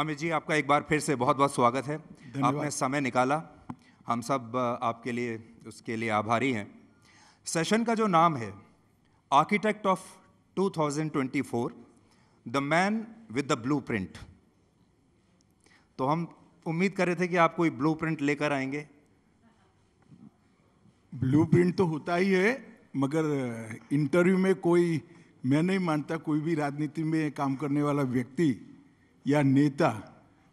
अमित जी, आपका एक बार फिर से बहुत बहुत स्वागत है। आपने समय निकाला, हम सब आपके लिए उसके लिए आभारी हैं। सेशन का जो नाम है architect of 2024, the man with the blueprint. तो हम उम्मीद कर रहे थे कि आप कोई ब्लूप्रिंट लेकर आएंगे। ब्लूप्रिंट तो होता ही है, मगर इंटरव्यू में कोई, मैं नहीं मानता कोई भी राजनीति में काम करने वाला व्यक्ति या नेता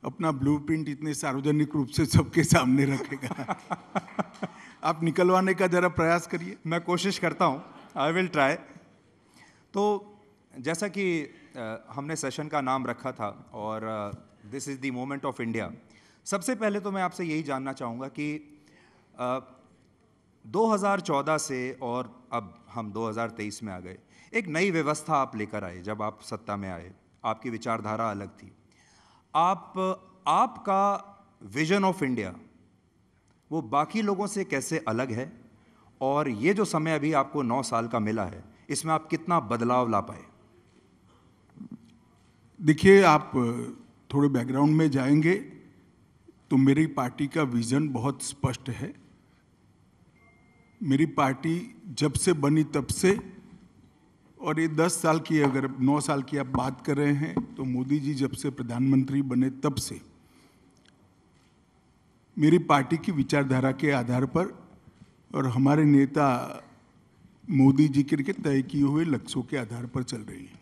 अपना ब्लूप्रिंट इतने सार्वजनिक रूप से सबके सामने रखेगा। आप निकलवाने का जरा प्रयास करिए। मैं कोशिश करता हूँ, आई विल ट्राई। तो जैसा कि हमने सेशन का नाम रखा था और this is the moment of India. सबसे पहले तो मैं आपसे यही जानना चाहूँगा कि 2014 से और अब हम 2023 में आ गए, एक नई व्यवस्था आप लेकर आए। जब आप सत्ता में आए, आपकी विचारधारा अलग थी। आपका विजन ऑफ इंडिया वो बाकी लोगों से कैसे अलग है, और ये जो समय अभी आपको 9 साल का मिला है, इसमें आप कितना बदलाव ला पाए? देखिए, आप थोड़े बैकग्राउंड में जाएंगे तो मेरी पार्टी का विजन बहुत स्पष्ट है। मेरी पार्टी जब से बनी तब से, और ये 10 साल की, अगर 9 साल की आप बात कर रहे हैं तो मोदी जी जब से प्रधानमंत्री बने तब से मेरी पार्टी की विचारधारा के आधार पर और हमारे नेता मोदी जी के तय किए हुए लक्ष्यों के आधार पर चल रही है।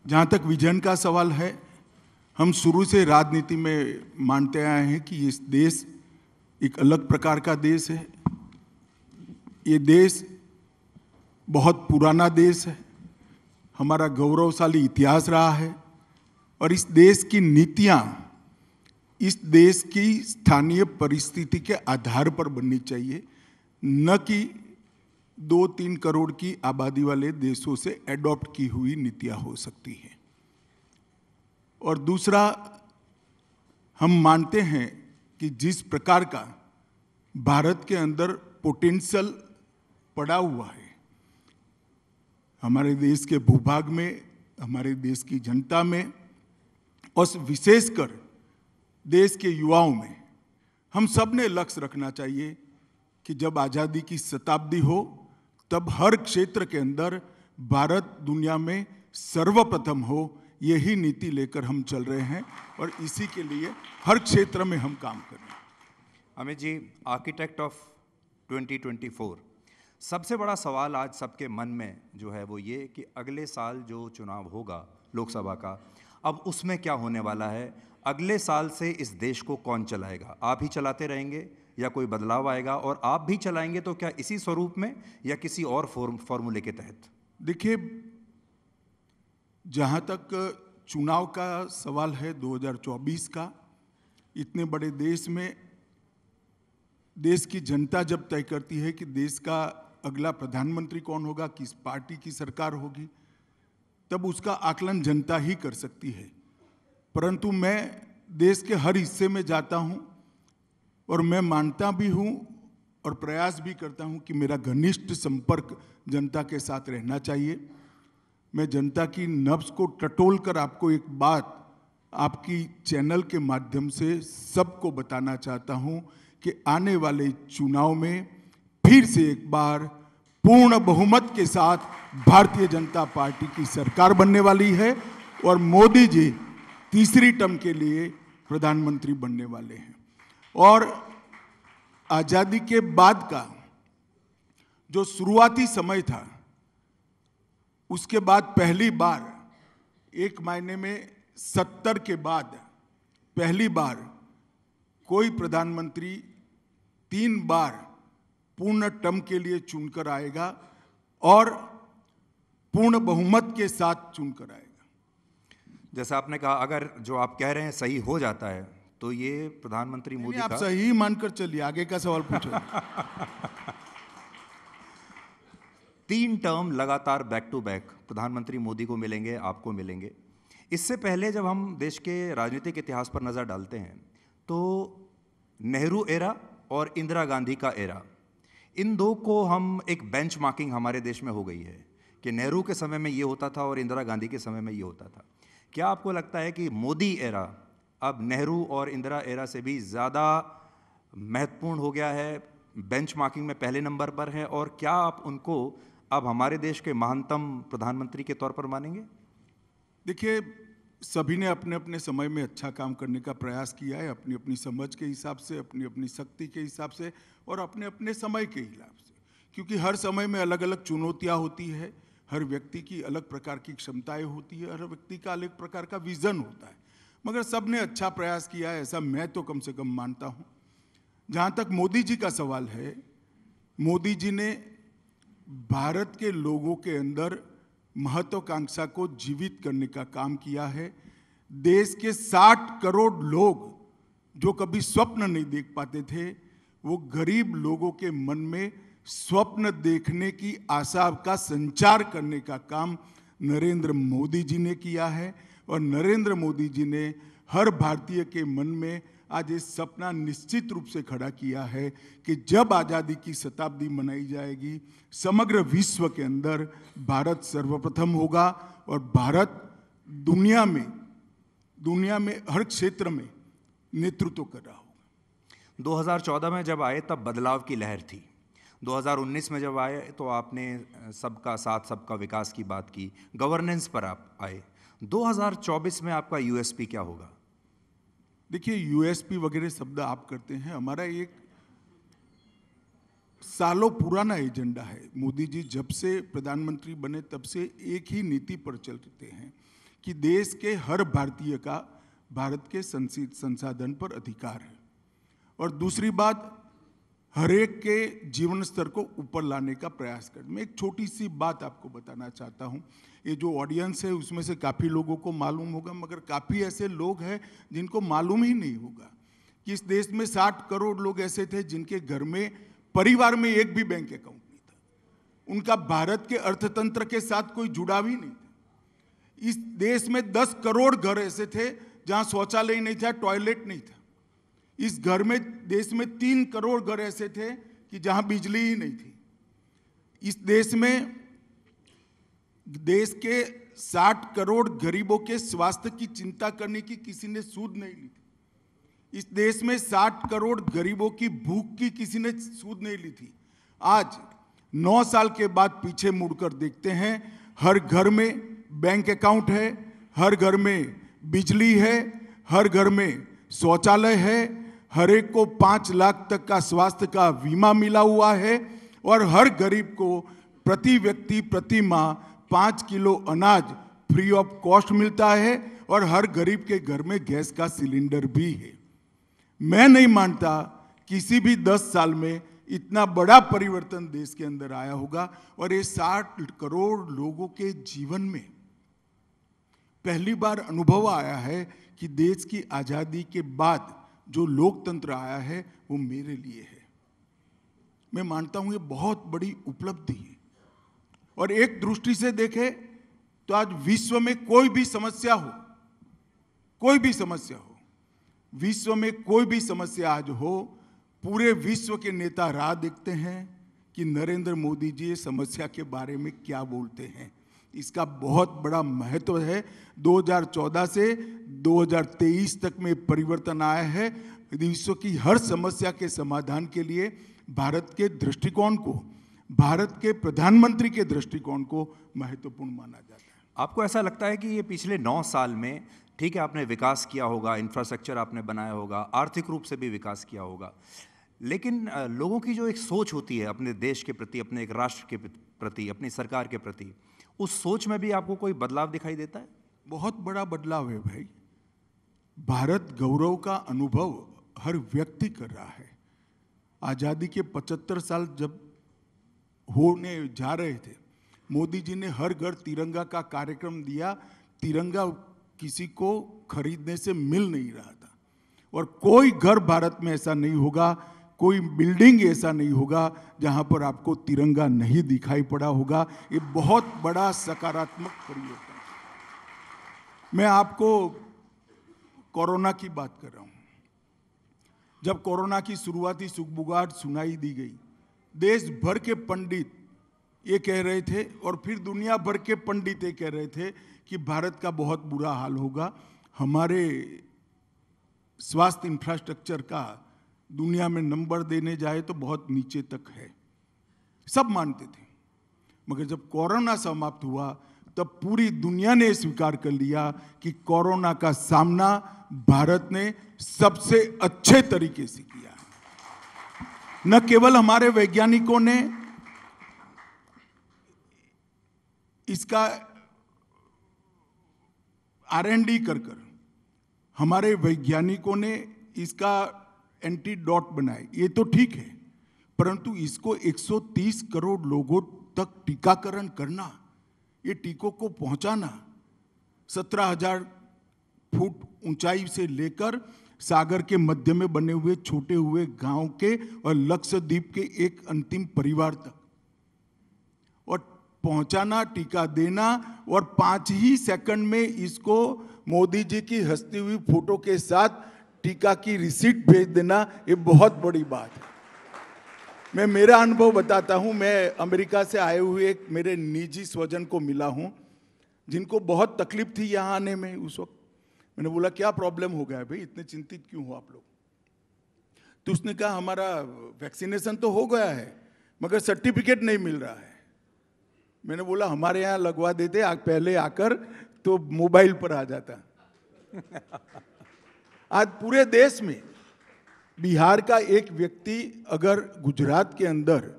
जहाँ तक विजन का सवाल है, हम शुरू से राजनीति में मानते आए हैं कि ये देश एक अलग प्रकार का देश है। ये देश बहुत पुराना देश है, हमारा गौरवशाली इतिहास रहा है, और इस देश की नीतियाँ इस देश की स्थानीय परिस्थिति के आधार पर बननी चाहिए, न कि 2-3 करोड़ की आबादी वाले देशों से एडॉप्ट की हुई नीतियाँ हो सकती हैं। और दूसरा, हम मानते हैं कि जिस प्रकार का भारत के अंदर पोटेंशियल पड़ा हुआ है, हमारे देश के भूभाग में, हमारे देश की जनता में, और विशेषकर देश के युवाओं में, हम सब ने लक्ष्य रखना चाहिए कि जब आज़ादी की शताब्दी हो तब हर क्षेत्र के अंदर भारत दुनिया में सर्वप्रथम हो। यही नीति लेकर हम चल रहे हैं और इसी के लिए हर क्षेत्र में हम काम कर रहे हैं। अमित जी, आर्किटेक्ट ऑफ 2024, सबसे बड़ा सवाल आज सबके मन में जो है वो ये कि अगले साल जो चुनाव होगा लोकसभा का, अब उसमें क्या होने वाला है? अगले साल से इस देश को कौन चलाएगा? आप ही चलाते रहेंगे या कोई बदलाव आएगा? और आप भी चलाएंगे तो क्या इसी स्वरूप में या किसी और फॉर्मूले के तहत? देखिए, जहाँ तक चुनाव का सवाल है 2024 का, इतने बड़े देश में देश की जनता जब तय करती है कि देश का अगला प्रधानमंत्री कौन होगा, किस पार्टी की सरकार होगी, तब उसका आकलन जनता ही कर सकती है। परंतु मैं देश के हर हिस्से में जाता हूं और मैं मानता भी हूं और प्रयास भी करता हूं कि मेरा घनिष्ठ संपर्क जनता के साथ रहना चाहिए। मैं जनता की नब्ज को टटोल कर आपको एक बात आपकी चैनल के माध्यम से सबको बताना चाहता हूं कि आने वाले चुनाव में फिर से एक बार पूर्ण बहुमत के साथ भारतीय जनता पार्टी की सरकार बनने वाली है और मोदी जी तीसरी टर्म के लिए प्रधानमंत्री बनने वाले हैं। और आजादी के बाद का जो शुरुआती समय था, उसके बाद पहली बार, एक महीने में 70 के बाद पहली बार कोई प्रधानमंत्री 3 बार पूर्ण टर्म के लिए चुनकर आएगा और पूर्ण बहुमत के साथ चुनकर आएगा। जैसा आपने कहा, अगर जो आप कह रहे हैं सही हो जाता है तो ये प्रधानमंत्री मोदी आप का... सही मानकर चलिए, आगे का सवाल पूछो। 3 टर्म लगातार बैक टू बैक प्रधानमंत्री मोदी को मिलेंगे, आपको मिलेंगे। इससे पहले जब हम देश के राजनीतिक इतिहास पर नज़र डालते हैं तो नेहरू एरा और इंदिरा गांधी का एरा, इन दो को हम एक बेंचमार्किंग हमारे देश में हो गई है कि नेहरू के समय में ये होता था और इंदिरा गांधी के समय में ये होता था। क्या आपको लगता है कि मोदी एरा अब नेहरू और इंदिरा एरा से भी ज़्यादा महत्वपूर्ण हो गया है, बेंचमार्किंग में पहले नंबर पर है, और क्या आप उनको अब हमारे देश के महानतम प्रधानमंत्री के तौर पर मानेंगे? देखिए, सभी ने अपने अपने समय में अच्छा काम करने का प्रयास किया है, अपनी अपनी समझ के हिसाब से, अपनी अपनी शक्ति के हिसाब से और अपने अपने समय के हिसाब से, क्योंकि हर समय में अलग अलग चुनौतियां होती है, हर व्यक्ति की अलग प्रकार की क्षमताएं होती है, हर व्यक्ति का अलग प्रकार का विजन होता है, मगर सब ने अच्छा प्रयास किया है, ऐसा मैं तो कम से कम मानता हूँ। जहाँ तक मोदी जी का सवाल है, मोदी जी ने भारत के लोगों के अंदर महत्वाकांक्षा को जीवित करने का काम किया है। देश के 60 करोड़ लोग जो कभी स्वप्न नहीं देख पाते थे, वो गरीब लोगों के मन में स्वप्न देखने की आशा का संचार करने का काम नरेंद्र मोदी जी ने किया है। और नरेंद्र मोदी जी ने हर भारतीय के मन में आज ये सपना निश्चित रूप से खड़ा किया है कि जब आज़ादी की शताब्दी मनाई जाएगी, समग्र विश्व के अंदर भारत सर्वप्रथम होगा और भारत दुनिया में हर क्षेत्र में नेतृत्व कर रहा होगा। 2014 में जब आए तब बदलाव की लहर थी, 2019 में जब आए तो आपने सबका साथ सबका विकास की बात की, गवर्नेंस पर आप आए। 2024 में आपका यूएसपी क्या होगा? देखिए, यूएसपी वगैरह शब्द आप करते हैं, हमारा एक सालों पुराना एजेंडा है। मोदी जी जब से प्रधानमंत्री बने तब से एक ही नीति पर चलते हैं कि देश के हर भारतीय का भारत के संसाधन पर अधिकार है, और दूसरी बात, हर एक के जीवन स्तर को ऊपर लाने का प्रयास कर। मैं एक छोटी सी बात आपको बताना चाहता हूँ। ये जो ऑडियंस है उसमें से काफ़ी लोगों को मालूम होगा, मगर काफ़ी ऐसे लोग हैं जिनको मालूम ही नहीं होगा कि इस देश में 60 करोड़ लोग ऐसे थे जिनके घर में परिवार में एक भी बैंक अकाउंट नहीं था, उनका भारत के अर्थतंत्र के साथ कोई जुड़ाव ही नहीं था। इस देश में 10 करोड़ घर ऐसे थे जहाँ शौचालय नहीं था, टॉयलेट नहीं था। इस देश में 3 करोड़ घर ऐसे थे कि जहां बिजली ही नहीं थी। इस देश में देश के 60 करोड़ गरीबों के स्वास्थ्य की चिंता करने की किसी ने सूद नहीं ली थी। इस देश में 60 करोड़ गरीबों की भूख की किसी ने सूद नहीं ली थी। आज 9 साल के बाद पीछे मुड़कर देखते हैं, हर घर में बैंक अकाउंट है, हर घर में बिजली है, हर घर में शौचालय है, हर एक को 5 लाख तक का स्वास्थ्य का बीमा मिला हुआ है, और हर गरीब को प्रति व्यक्ति प्रति माह 5 किलो अनाज फ्री ऑफ कॉस्ट मिलता है, और हर गरीब के घर में गैस का सिलेंडर भी है। मैं नहीं मानता किसी भी 10 साल में इतना बड़ा परिवर्तन देश के अंदर आया होगा, और ये 60 करोड़ लोगों के जीवन में पहली बार अनुभव आया है कि देश की आज़ादी के बाद जो लोकतंत्र आया है वो मेरे लिए है। मैं मानता हूं ये बहुत बड़ी उपलब्धि है। और एक दृष्टि से देखें तो आज विश्व में कोई भी समस्या हो, विश्व में कोई भी समस्या आज हो, पूरे विश्व के नेता राह देखते हैं कि नरेंद्र मोदी जी इस समस्या के बारे में क्या बोलते हैं। इसका बहुत बड़ा महत्व है। 2014 से 2023 तक में परिवर्तन आया है। विश्व की हर समस्या के समाधान के लिए भारत के दृष्टिकोण को, भारत के प्रधानमंत्री के दृष्टिकोण को महत्वपूर्ण माना जाता है। आपको ऐसा लगता है कि ये पिछले 9 साल में, ठीक है, आपने विकास किया होगा, इंफ्रास्ट्रक्चर आपने बनाया होगा, आर्थिक रूप से भी विकास किया होगा, लेकिन लोगों की जो एक सोच होती है अपने देश के प्रति, अपने एक राष्ट्र के प्रति, अपनी सरकार के प्रति, उस सोच में भी आपको कोई बदलाव दिखाई देता है? बहुत बड़ा बदलाव है भाई। भारत गौरव का अनुभव हर व्यक्ति कर रहा है। आज़ादी के 75 साल जब होने जा रहे थे, मोदी जी ने हर घर तिरंगा का कार्यक्रम दिया। तिरंगा किसी को खरीदने से मिल नहीं रहा था, और कोई घर भारत में ऐसा नहीं होगा, कोई बिल्डिंग ऐसा नहीं होगा जहां पर आपको तिरंगा नहीं दिखाई पड़ा होगा। ये बहुत बड़ा सकारात्मक परिवर्तन है। मैं आपको कोरोना की बात कर रहा हूं। जब कोरोना की शुरुआती सुगबुगाहट सुनाई दी गई, देश भर के पंडित ये कह रहे थे, और फिर दुनिया भर के पंडित ये कह रहे थे कि भारत का बहुत बुरा हाल होगा, हमारे स्वास्थ्य इंफ्रास्ट्रक्चर का दुनिया में नंबर देने जाए तो बहुत नीचे तक है, सब मानते थे। मगर जब कोरोना समाप्त हुआ तब पूरी दुनिया ने स्वीकार कर लिया कि कोरोना का सामना भारत ने सबसे अच्छे तरीके से किया है। न केवल हमारे वैज्ञानिकों ने इसका R&D कर हमारे वैज्ञानिकों ने इसका एंटीडोट बनाए, ये तो ठीक है, परंतु इसको 130 करोड़ लोगों तक टीकाकरण करना, ये टीकों को पहुंचाना, 17,000 फुट ऊंचाई से लेकर सागर के मध्य में बने हुए छोटे हुए गांव के और लक्षद्वीप के एक अंतिम परिवार तक, और पहुंचाना, टीका देना, और 5 ही सेकंड में इसको मोदी जी की हंसती हुई फोटो के साथ टीका की रिसीट भेज देना, ये बहुत बड़ी बात है। मैं मेरा अनुभव बताता हूं। मैं अमेरिका से आए हुए एक मेरे निजी स्वजन को मिला हूं, जिनको बहुत तकलीफ थी यहाँ आने में। उस वक्त मैंने बोला क्या प्रॉब्लम हो गया भाई, इतने चिंतित क्यों हो आप लोग? तो उसने कहा हमारा वैक्सीनेशन तो हो गया है मगर सर्टिफिकेट नहीं मिल रहा है। मैंने बोला हमारे यहाँ लगवा देते पहले आकर, तो मोबाइल पर आ जाता। आज पूरे देश में बिहार का एक व्यक्ति अगर गुजरात के अंदर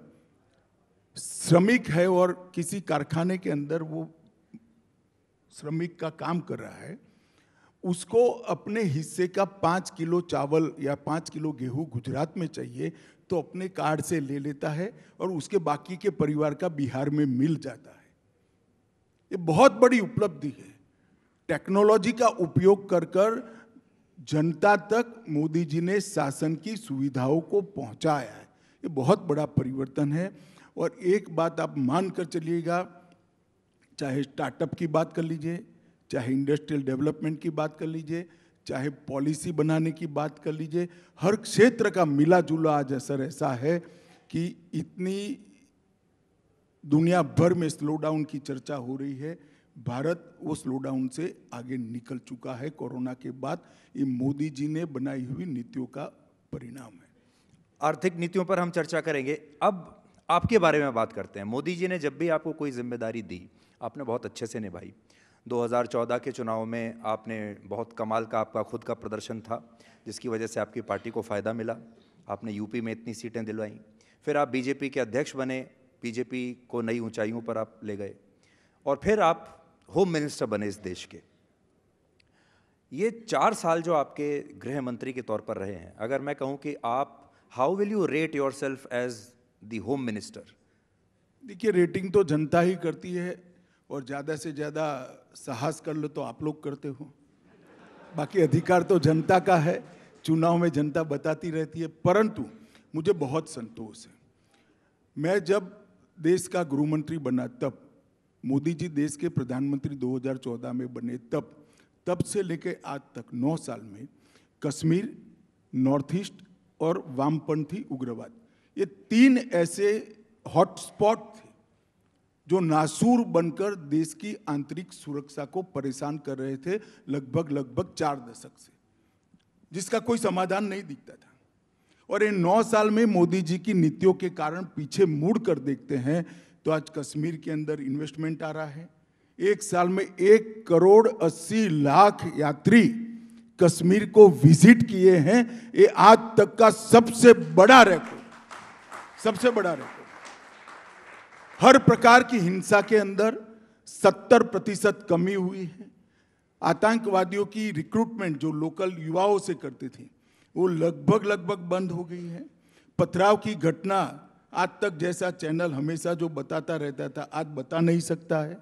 श्रमिक है और किसी कारखाने के अंदर वो श्रमिक का काम कर रहा है, उसको अपने हिस्से का 5 किलो चावल या 5 किलो गेहूं गुजरात में चाहिए तो अपने कार्ड से ले लेता है और उसके बाकी के परिवार का बिहार में मिल जाता है। ये बहुत बड़ी उपलब्धि है। टेक्नोलॉजी का उपयोग कर कर जनता तक मोदी जी ने शासन की सुविधाओं को पहुंचाया है। ये बहुत बड़ा परिवर्तन है। और एक बात आप मान कर चलिएगा, चाहे स्टार्टअप की बात कर लीजिए, चाहे इंडस्ट्रियल डेवलपमेंट की बात कर लीजिए, चाहे पॉलिसी बनाने की बात कर लीजिए, हर क्षेत्र का मिला जुला आज असर ऐसा है कि इतनी दुनिया भर में स्लो डाउन की चर्चा हो रही है, भारत वो स्लो डाउन से आगे निकल चुका है कोरोना के बाद। ये मोदी जी ने बनाई हुई नीतियों का परिणाम है। आर्थिक नीतियों पर हम चर्चा करेंगे। अब आपके बारे में बात करते हैं। मोदी जी ने जब भी आपको कोई जिम्मेदारी दी, आपने बहुत अच्छे से निभाई। 2014 के चुनाव में आपने बहुत कमाल का आपका खुद का प्रदर्शन था, जिसकी वजह से आपकी पार्टी को फ़ायदा मिला। आपने यूपी में इतनी सीटें दिलवाई। फिर आप बीजेपी के अध्यक्ष बने, बीजेपी को नई ऊंचाइयों पर आप ले गए, और फिर आप होम मिनिस्टर बने इस देश के। ये 4 साल जो आपके गृह मंत्री के तौर पर रहे हैं, अगर मैं कहूं कि आप how will you rate yourself as the home minister? देखिए, रेटिंग तो जनता ही करती है, और ज़्यादा से ज़्यादा साहस कर लो तो आप लोग करते हो। बाकी अधिकार तो जनता का है, चुनाव में जनता बताती रहती है। परंतु मुझे बहुत संतोष है। मैं जब देश का गृह मंत्री बना, तब मोदी जी देश के प्रधानमंत्री 2014 में बने, तब से लेकर आज तक 9 साल में कश्मीर, नॉर्थ ईस्ट और वामपंथी उग्रवाद, ये 3 ऐसे हॉटस्पॉट थे जो नासूर बनकर देश की आंतरिक सुरक्षा को परेशान कर रहे थे लगभग 4 दशक से, जिसका कोई समाधान नहीं दिखता था। और इन 9 साल में मोदी जी की नीतियों के कारण पीछे मुड़ कर देखते हैं तो आज कश्मीर के अंदर इन्वेस्टमेंट आ रहा है। एक साल में 1,80,00,000 यात्री कश्मीर को विजिट किए हैं। ये आज तक का सबसे बड़ा रिकॉर्ड। हर प्रकार की हिंसा के अंदर 70% कमी हुई है। आतंकवादियों की रिक्रूटमेंट जो लोकल युवाओं से करते थे, वो लगभग बंद हो गई है। पथराव की घटना आज तक जैसा चैनल हमेशा जो बताता रहता था, आज बता नहीं सकता है।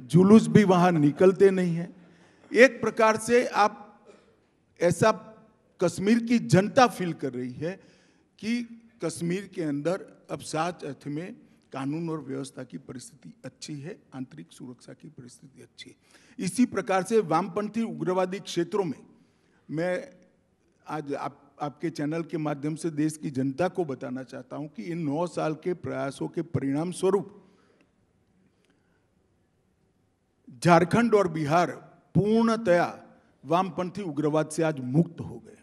जुलूस भी वहां निकलते नहीं है। एक प्रकार से आप ऐसा कश्मीर की जनता फील कर रही है कि कश्मीर के अंदर अब सच अर्थ में कानून और व्यवस्था की परिस्थिति अच्छी है, आंतरिक सुरक्षा की परिस्थिति अच्छी है। इसी प्रकार से वामपंथी उग्रवादी क्षेत्रों में मैं आज आपके चैनल के माध्यम से देश की जनता को बताना चाहता हूं कि इन 9 साल के प्रयासों के परिणाम स्वरूप झारखंड और बिहार पूर्णतया वामपंथी उग्रवाद से आज मुक्त हो गए।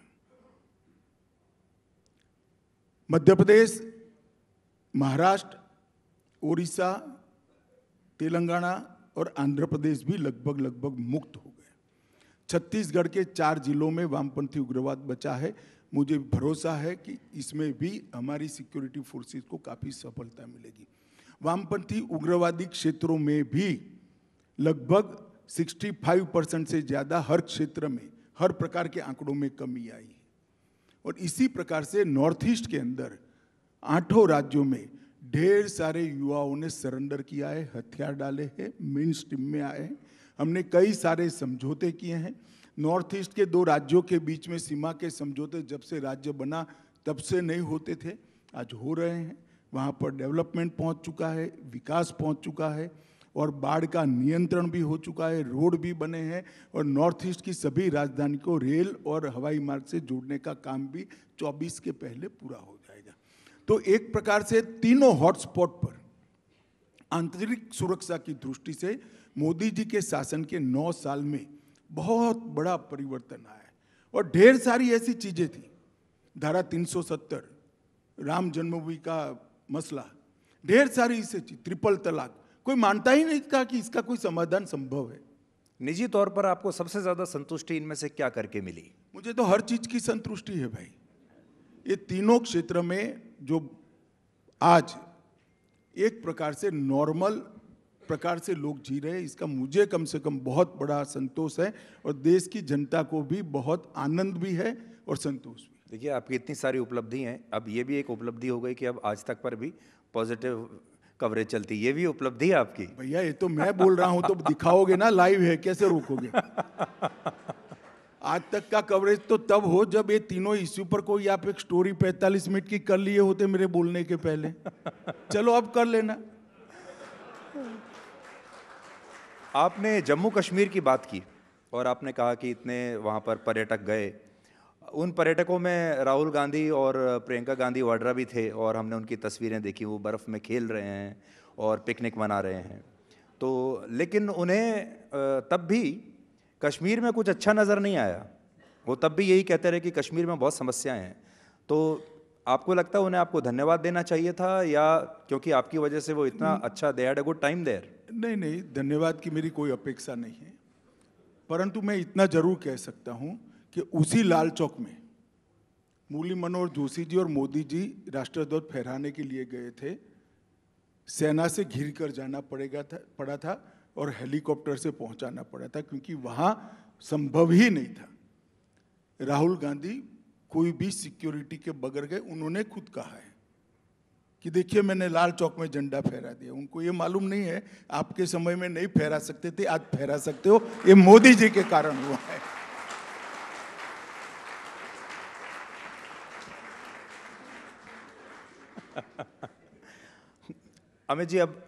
मध्य प्रदेश, महाराष्ट्र, उड़ीसा, तेलंगाना और आंध्र प्रदेश भी लगभग मुक्त हो गए। छत्तीसगढ़ के 4 जिलों में वामपंथी उग्रवाद बचा है। मुझे भरोसा है कि इसमें भी हमारी सिक्योरिटी फोर्सेस को काफ़ी सफलता मिलेगी। वामपंथी उग्रवादी क्षेत्रों में भी लगभग 65% से ज़्यादा हर क्षेत्र में, हर प्रकार के आंकड़ों में कमी आई है। और इसी प्रकार से नॉर्थ ईस्ट के अंदर 8 राज्यों में ढेर सारे युवाओं ने सरेंडर किया है, हथियार डाले हैं, मेन स्ट्रीम में आए हैं। हमने कई सारे समझौते किए हैं। नॉर्थ ईस्ट के 2 राज्यों के बीच में सीमा के समझौते जब से राज्य बना तब से नहीं होते थे, आज हो रहे हैं। वहाँ पर डेवलपमेंट पहुँच चुका है, विकास पहुँच चुका है और बाढ़ का नियंत्रण भी हो चुका है, रोड भी बने हैं और नॉर्थ ईस्ट की सभी राजधानी को रेल और हवाई मार्ग से जोड़ने का काम भी 24 के पहले पूरा हो जाएगा। तो एक प्रकार से तीनों हॉटस्पॉट पर आंतरिक सुरक्षा की दृष्टि से मोदी जी के शासन के 9 साल में बहुत बड़ा परिवर्तन आया है। और ढेर सारी ऐसी चीजें थी, धारा 370, राम जन्मभूमि का मसला, ढेर सारी इसे थी, ट्रिपल तलाक, कोई मानता ही नहीं था कि इसका कोई समाधान संभव है। निजी तौर पर आपको सबसे ज्यादा संतुष्टि इनमें से क्या करके मिली? मुझे तो हर चीज की संतुष्टि है भाई। ये तीनों क्षेत्र में जो आज एक प्रकार से नॉर्मल प्रकार से लोग जी रहे हैं, इसका मुझे कम से कम बहुत बड़ा संतोष है और देश की जनता को भी बहुत आनंद भी है और संतोष भी। देखिए, आपकी इतनी सारी उपलब्धि हैं, अब ये भी एक उपलब्धि हो गई कि अब आज तक पर भी पॉजिटिव कवरेज चलती, ये भी उपलब्धि है आपकी। भैया ये तो मैं बोल रहा हूं तो दिखाओगे ना, लाइव है, कैसे रोकोगे? आज तक का कवरेज तो तब हो जब ये तीनों इश्यू पर कोई आप एक स्टोरी 45 मिनट की कर लिए होते मेरे बोलने के पहले। चलो अब कर लेना। आपने जम्मू कश्मीर की बात की और आपने कहा कि इतने वहाँ पर पर्यटक गए, उन पर्यटकों में राहुल गांधी और प्रियंका गांधी वाड्रा भी थे और हमने उनकी तस्वीरें देखी, वो बर्फ़ में खेल रहे हैं और पिकनिक मना रहे हैं। तो लेकिन उन्हें तब भी कश्मीर में कुछ अच्छा नज़र नहीं आया। वो तब भी यही कहते रहे कि कश्मीर में बहुत समस्याएं हैं। तो आपको लगता है उन्हें आपको धन्यवाद देना चाहिए था, या क्योंकि आपकी वजह से वो इतना अच्छा, they had a good time there? नहीं, धन्यवाद की मेरी कोई अपेक्षा नहीं है, परंतु मैं इतना जरूर कह सकता हूं कि उसी लाल चौक में मुरली मनोहर जोशी जी और मोदी जी राष्ट्रध्वज फहराने के लिए गए थे। सेना से घिर कर जाना पड़ा था और हेलीकॉप्टर से पहुंचाना पड़ा था, क्योंकि वहां संभव ही नहीं था। राहुल गांधी कोई भी सिक्योरिटी के बगैर गए। उन्होंने खुद कहा है कि देखिए मैंने लाल चौक में झंडा फहरा दिया। उनको ये मालूम नहीं है आपके समय में नहीं फहरा सकते थे, आज फहरा सकते हो, ये मोदी जी के कारण हुआ है। अमित जी, अब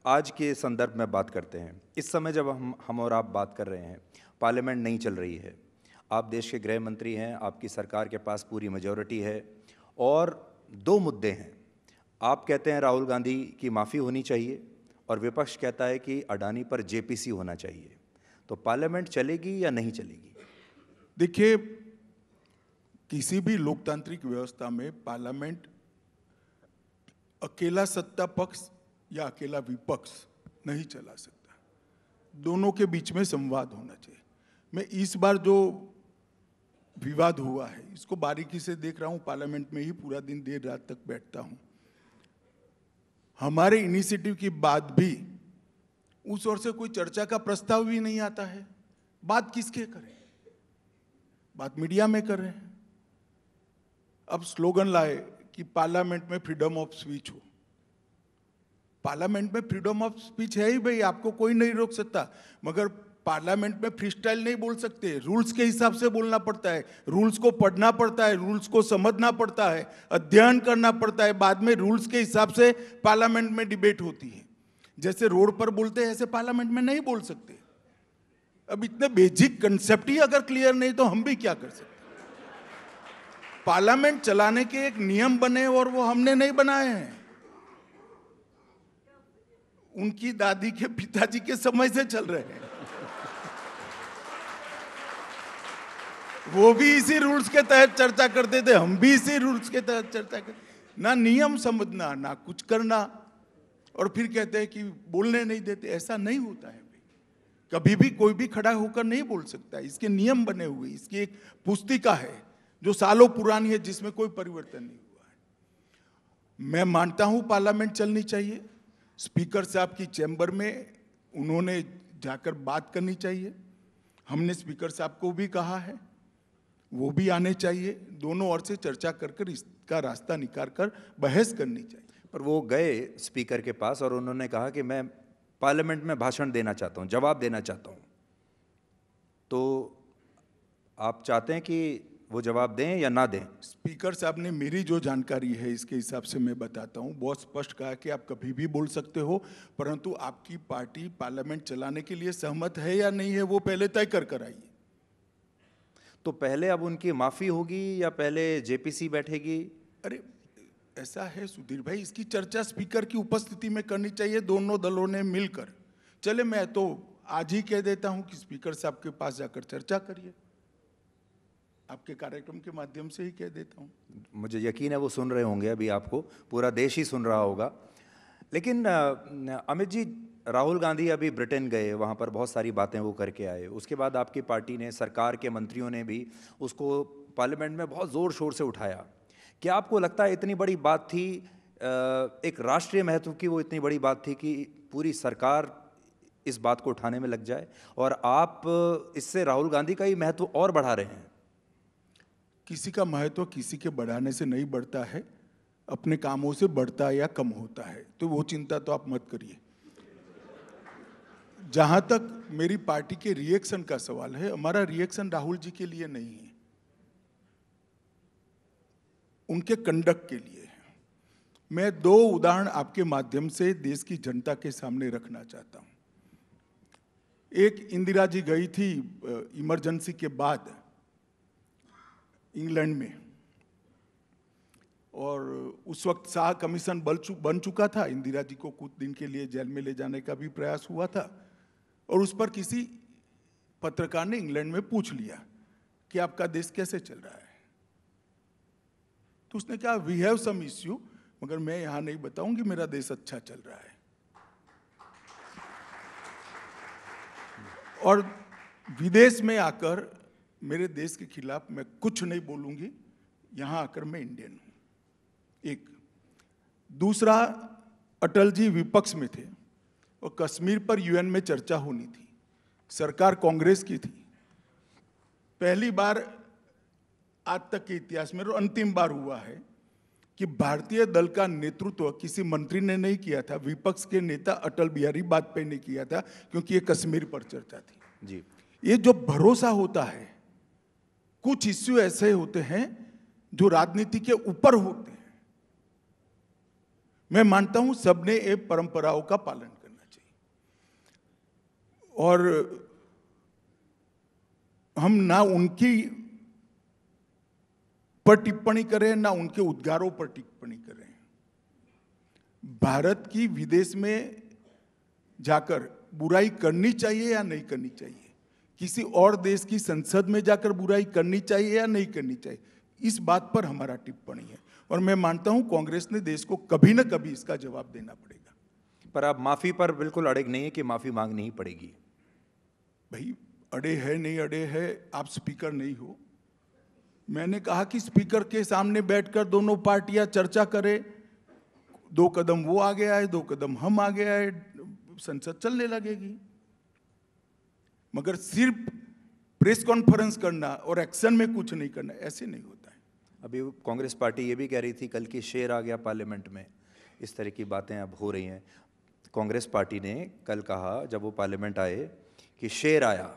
आज के संदर्भ में बात करते हैं। इस समय जब हम और आप बात कर रहे हैं, पार्लियामेंट नहीं चल रही है, आप देश के गृह मंत्री हैं, आपकी सरकार के पास पूरी मेजॉरिटी है और 2 मुद्दे हैं। आप कहते हैं राहुल गांधी की माफ़ी होनी चाहिए और विपक्ष कहता है कि अडानी पर जेपीसी होना चाहिए। तो पार्लियामेंट चलेगी या नहीं चलेगी? देखिए, किसी भी लोकतांत्रिक व्यवस्था में पार्लियामेंट अकेला सत्ता पक्ष या अकेला विपक्ष नहीं चला सकता, दोनों के बीच में संवाद होना चाहिए। मैं इस बार जो विवाद हुआ है इसको बारीकी से देख रहा हूं, पार्लियामेंट में ही पूरा दिन देर रात तक बैठता हूं। हमारे इनिशिएटिव की बात भी उस ओर से कोई चर्चा का प्रस्ताव भी नहीं आता है। बात किसके करें? बात मीडिया में कर रहे हैं। अब स्लोगन लाए कि पार्लियामेंट में फ्रीडम ऑफ स्पीच हो। पार्लियामेंट में फ्रीडम ऑफ स्पीच है ही भाई, आपको कोई नहीं रोक सकता, मगर पार्लियामेंट में फ्री स्टाइल नहीं बोल सकते, रूल्स के हिसाब से बोलना पड़ता है, रूल्स को पढ़ना पड़ता है, रूल्स को समझना पड़ता है, अध्ययन करना पड़ता है, बाद में रूल्स के हिसाब से पार्लियामेंट में डिबेट होती है। जैसे रोड पर बोलते हैं ऐसे पार्लियामेंट में नहीं बोल सकते। अब इतने बेसिक कंसेप्ट ही अगर क्लियर नहीं तो हम भी क्या कर सकते? पार्लियामेंट चलाने के एक नियम बने और वो हमने नहीं बनाए हैं। उनकी दादी के पिताजी के समय से चल रहे हैं। वो भी इसी रूल्स के तहत चर्चा करते थे, हम भी इसी रूल्स के तहत चर्चा करते। ना नियम समझना, ना कुछ करना, और फिर कहते हैं कि बोलने नहीं देते। ऐसा नहीं होता है भाई, कभी भी कोई भी खड़ा होकर नहीं बोल सकता। इसके नियम बने हुए, इसकी एक पुस्तिका है जो सालों पुरानी है, जिसमें कोई परिवर्तन नहीं हुआ है। मैं मानता हूं पार्लियामेंट चलनी चाहिए, स्पीकर साहब की चैम्बर में उन्होंने जाकर बात करनी चाहिए। हमने स्पीकर साहब को भी कहा है, वो भी आने चाहिए। दोनों ओर से चर्चा कर इसका रास्ता निकाल कर बहस करनी चाहिए। पर वो गए स्पीकर के पास और उन्होंने कहा कि मैं पार्लियामेंट में भाषण देना चाहता हूँ, जवाब देना चाहता हूँ। तो आप चाहते हैं कि वो जवाब दें या ना दें? स्पीकर साहब ने, मेरी जो जानकारी है इसके हिसाब से मैं बताता हूँ, बहुत स्पष्ट कहा कि आप कभी भी बोल सकते हो, परंतु आपकी पार्टी पार्लियामेंट चलाने के लिए सहमत है या नहीं है वो पहले तय कर आइए। तो पहले अब उनकी माफी होगी या पहले जेपीसी बैठेगी? अरे ऐसा है सुधीर भाई, इसकी चर्चा स्पीकर की उपस्थिति में करनी चाहिए, दोनों दलों ने मिलकर। चले, मैं तो आज ही कह देता हूं कि स्पीकर साहब के पास जाकर चर्चा करिए, आपके कार्यक्रम के माध्यम से ही कह देता हूं। मुझे यकीन है वो सुन रहे होंगे, अभी आपको पूरा देश ही सुन रहा होगा। लेकिन अमित जी, राहुल गांधी अभी ब्रिटेन गए, वहाँ पर बहुत सारी बातें वो करके आए। उसके बाद आपकी पार्टी ने, सरकार के मंत्रियों ने भी उसको पार्लियामेंट में बहुत ज़ोर शोर से उठाया। क्या आपको लगता है इतनी बड़ी बात थी, एक राष्ट्रीय महत्व की वो इतनी बड़ी बात थी कि पूरी सरकार इस बात को उठाने में लग जाए, और आप इससे राहुल गांधी का ही महत्व और बढ़ा रहे हैं? किसी का महत्व किसी के बढ़ाने से नहीं बढ़ता है, अपने कामों से बढ़ता या कम होता है, तो वो चिंता तो आप मत करिए। जहां तक मेरी पार्टी के रिएक्शन का सवाल है, हमारा रिएक्शन राहुल जी के लिए नहीं है, उनके कंडक्ट के लिए है। मैं दो उदाहरण आपके माध्यम से देश की जनता के सामने रखना चाहता हूं। एक, इंदिरा जी गई थी इमरजेंसी के बाद इंग्लैंड में, और उस वक्त शाह कमीशन बन चुका था। इंदिरा जी को कुछ दिन के लिए जेल में ले जाने का भी प्रयास हुआ था, और उस पर किसी पत्रकार ने इंग्लैंड में पूछ लिया कि आपका देश कैसे चल रहा है। तो उसने कहा, वी हैव सम इश्यू, मगर मैं यहां नहीं बताऊंगी, मेरा देश अच्छा चल रहा है। और विदेश में आकर मेरे देश के खिलाफ मैं कुछ नहीं बोलूंगी, यहां आकर मैं इंडियन हूं। एक दूसरा, अटल जी विपक्ष में थे और कश्मीर पर यूएन में चर्चा होनी थी, सरकार कांग्रेस की थी। पहली बार आज तक के इतिहास में, और अंतिम बार हुआ है कि भारतीय दल का नेतृत्व किसी मंत्री ने नहीं किया था, विपक्ष के नेता अटल बिहारी वाजपेयी ने किया था, क्योंकि ये कश्मीर पर चर्चा थी जी। ये जो भरोसा होता है, कुछ इश्यू ऐसे होते हैं जो राजनीति के ऊपर होते हैं। मैं मानता हूं सबने ये परंपराओं का पालन करना चाहिए, और हम ना उनकी पर टिप्पणी करें ना उनके उद्गारों पर टिप्पणी करें। भारत की विदेश में जाकर बुराई करनी चाहिए या नहीं करनी चाहिए, किसी और देश की संसद में जाकर बुराई करनी चाहिए या नहीं करनी चाहिए, इस बात पर हमारा टिप्पणी है। और मैं मानता हूं कांग्रेस ने देश को कभी ना कभी इसका जवाब देना पड़ेगा। पर आप माफी पर बिल्कुल अड़े नहीं है कि माफी मांगनी ही पड़ेगी? भाई, अड़े है नहीं अड़े है, आप स्पीकर नहीं हो। मैंने कहा कि स्पीकर के सामने बैठकर दोनों पार्टियां चर्चा करें, 2 कदम वो आगे आए, 2 कदम हम आगे आए, संसद चलने लगेगी। मगर सिर्फ प्रेस कॉन्फ्रेंस करना और एक्शन में कुछ नहीं करना, ऐसे नहीं होता है। अभी कांग्रेस पार्टी ये भी कह रही थी कल की शेर आ गया पार्लियामेंट में, इस तरह की बातें अब हो रही हैं। कांग्रेस पार्टी ने कल कहा जब वो पार्लियामेंट आए कि शेर आया,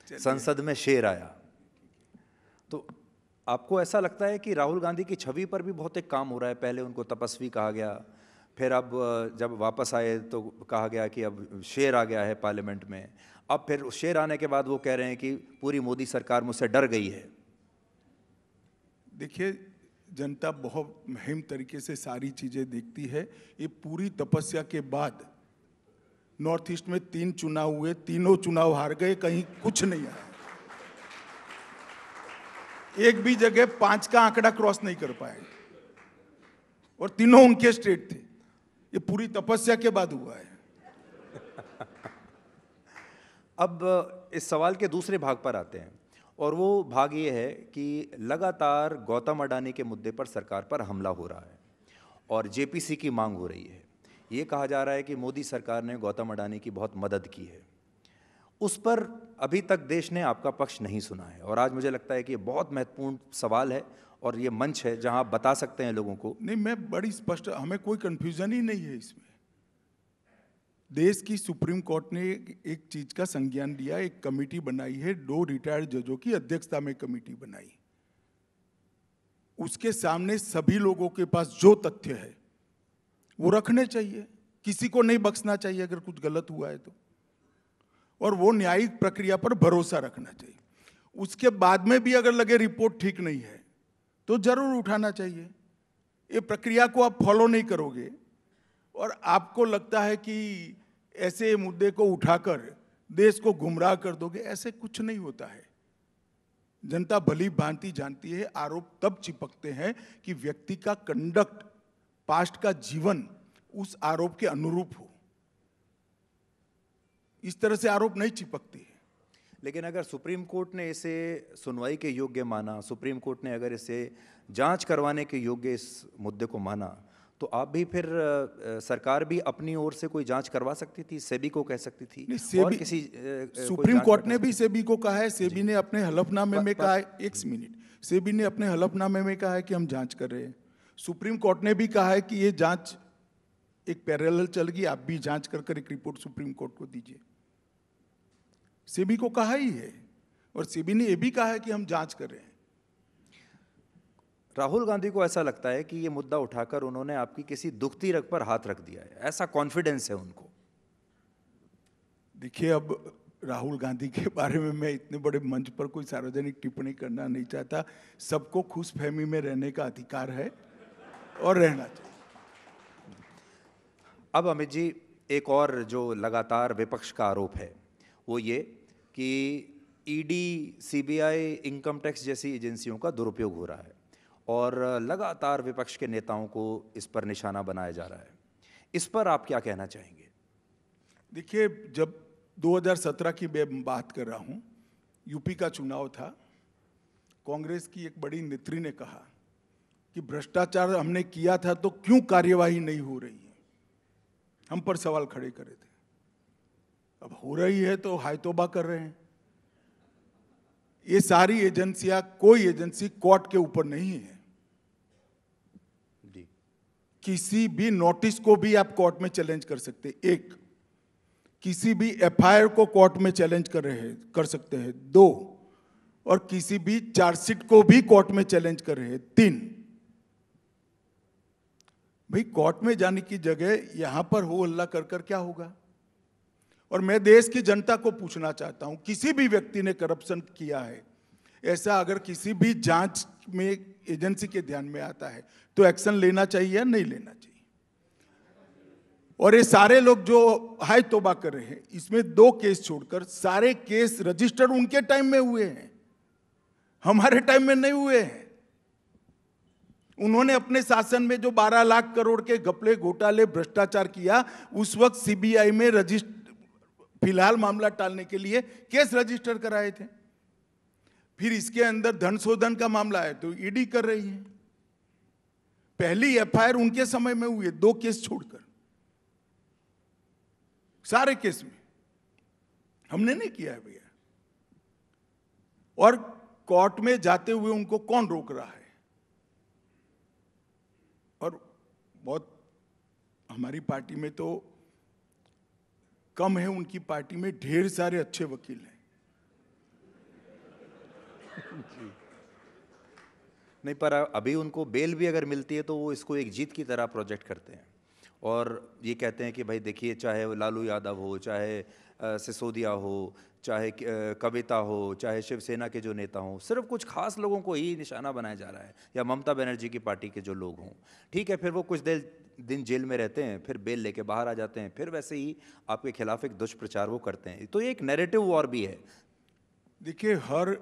संसद में शेर आया। तो आपको ऐसा लगता है कि राहुल गांधी की छवि पर भी बहुत एक काम हो रहा है? पहले उनको तपस्वी कहा गया, फिर अब जब वापस आए तो कहा गया कि अब शेर आ गया है पार्लियामेंट में, अब फिर शेर आने के बाद वो कह रहे हैं कि पूरी मोदी सरकार मुझसे डर गई है। देखिए, जनता बहुत मुहिम तरीके से सारी चीजें देखती है। ये पूरी तपस्या के बाद नॉर्थ ईस्ट में 3 चुनाव हुए, तीनों चुनाव हार गए, कहीं कुछ नहीं आया। एक भी जगह 5 का आंकड़ा क्रॉस नहीं कर पाए, और तीनों उनके स्टेट थे। ये पूरी तपस्या के बाद हुआ है। अब इस सवाल के दूसरे भाग पर आते हैं, और वो भाग ये है कि लगातार गौतम अडानी के मुद्दे पर सरकार पर हमला हो रहा है और जेपीसी की मांग हो रही है। ये कहा जा रहा है कि मोदी सरकार ने गौतम अडानी की बहुत मदद की है। उस पर अभी तक देश ने आपका पक्ष नहीं सुना है, और आज मुझे लगता है कि ये बहुत महत्वपूर्ण सवाल है और ये मंच है जहां आप बता सकते हैं लोगों को। नहीं, मैं बड़ी स्पष्ट, हमें कोई कंफ्यूजन ही नहीं है इसमें। देश की सुप्रीम कोर्ट ने एक चीज का संज्ञान लिया, एक कमेटी बनाई है, 2 रिटायर्ड जजों की अध्यक्षता में कमेटी बनाई। उसके सामने सभी लोगों के पास जो तथ्य है वो रखने चाहिए, किसी को नहीं बख्शना चाहिए अगर कुछ गलत हुआ है तो, और वो न्यायिक प्रक्रिया पर भरोसा रखना चाहिए। उसके बाद में भी अगर लगे रिपोर्ट ठीक नहीं है तो जरूर उठाना चाहिए। ये प्रक्रिया को आप फॉलो नहीं करोगे और आपको लगता है कि ऐसे मुद्दे को उठाकर देश को गुमराह कर दोगे, ऐसे कुछ नहीं होता है। जनता भली भांति जानती है, आरोप तब चिपकते हैं कि व्यक्ति का कंडक्ट, पास्ट का जीवन उस आरोप के अनुरूप हो। इस तरह से आरोप नहीं चिपकते हैं। लेकिन अगर सुप्रीम कोर्ट ने इसे सुनवाई के योग्य माना, सुप्रीम कोर्ट ने अगर इसे जांच करवाने के योग्य इस मुद्दे को माना, तो आप भी फिर सरकार भी अपनी ओर से कोई जांच करवा सकती थी, सेबी को कह सकती थी। नहीं, और किसी सुप्रीम कोर्ट ने भी सेबी को कहा है, सेबी ने अपने हलफनामे में कहा है, एक मिनट, सेबी ने अपने हलफनामे में कहा है कि हम जांच कर रहे हैं। सुप्रीम कोर्ट ने भी कहा है कि ये जांच एक पैरेलल चलेगी, आप भी जांच कर एक रिपोर्ट सुप्रीम कोर्ट को दीजिए। सेबी को कहा ही है, और सेबी ने यह भी कहा है कि हम जांच कर रहे हैं। राहुल गांधी को ऐसा लगता है कि ये मुद्दा उठाकर उन्होंने आपकी किसी दुखती रग पर हाथ रख दिया है, ऐसा कॉन्फिडेंस है उनको। देखिए, अब राहुल गांधी के बारे में मैं इतने बड़े मंच पर कोई सार्वजनिक टिप्पणी करना नहीं चाहता। सबको खुशफहमी में रहने का अधिकार है और रहना चाहिए। अब अमित जी, एक और जो लगातार विपक्ष का आरोप है वो ये कि ईडी, सीबीआई, इनकम टैक्स जैसी एजेंसियों का दुरुपयोग हो रहा है, और लगातार विपक्ष के नेताओं को इस पर निशाना बनाया जा रहा है। इस पर आप क्या कहना चाहेंगे? देखिए, जब 2017 की मैं बात कर रहा हूं, यूपी का चुनाव था, कांग्रेस की एक बड़ी नेत्री ने कहा कि भ्रष्टाचार हमने किया था तो क्यों कार्यवाही नहीं हो रही है, हम पर सवाल खड़े करे थे। अब हो रही है तो हाय तौबा कर रहे हैं। ये सारी एजेंसियां, कोई एजेंसी कोर्ट के ऊपर नहीं है। जी। किसी भी नोटिस को भी आप कोर्ट में चैलेंज कर सकते, एक, किसी भी एफआईआर को कोर्ट में चैलेंज कर सकते हैं, 2, और किसी भी चार्जशीट को भी कोर्ट में चैलेंज कर रहे हैं, 3। भाई, कोर्ट में जाने की जगह यहां पर हो हल्ला कर क्या होगा? और मैं देश की जनता को पूछना चाहता हूं, किसी भी व्यक्ति ने करप्शन किया है, ऐसा अगर किसी भी जांच में एजेंसी के ध्यान में आता है तो एक्शन लेना चाहिए या नहीं लेना चाहिए? और ये सारे लोग जो हाय तौबा कर रहे हैं, इसमें 2 केस छोड़कर सारे केस रजिस्टर्ड उनके टाइम में हुए हैं, हमारे टाइम में नहीं हुए हैं। उन्होंने अपने शासन में जो 12 लाख करोड़ के घपले, घोटाले, भ्रष्टाचार किया, उस वक्त सीबीआई में फिलहाल मामला टालने के लिए केस रजिस्टर कराए थे। फिर इसके अंदर धन शोधन का मामला है तो ईडी कर रही है। पहली एफआईआर उनके समय में हुई है, 2 केस छोड़कर, सारे केस में हमने नहीं किया है भैया। और कोर्ट में जाते हुए उनको कौन रोक रहा है? और बहुत, हमारी पार्टी में तो कम है, उनकी पार्टी में ढेर सारे अच्छे वकील हैं। नहीं, पर अभी उनको बेल भी अगर मिलती है तो वो इसको एक जीत की तरह प्रोजेक्ट करते हैं और ये कहते हैं कि भाई देखिए, चाहे लालू यादव हो, चाहे सिसोदिया हो, चाहे कविता हो, चाहे शिवसेना के जो नेता हों, सिर्फ कुछ खास लोगों को ही निशाना बनाया जा रहा है, या ममता बनर्जी की पार्टी के जो लोग हों। ठीक है, फिर वो कुछ दिन जेल में रहते हैं, फिर बेल लेके बाहर आ जाते हैं, फिर वैसे ही आपके खिलाफ एक दुष्प्रचार वो करते हैं। तो ये एक नैरेटिव वॉर भी है। देखिए, हर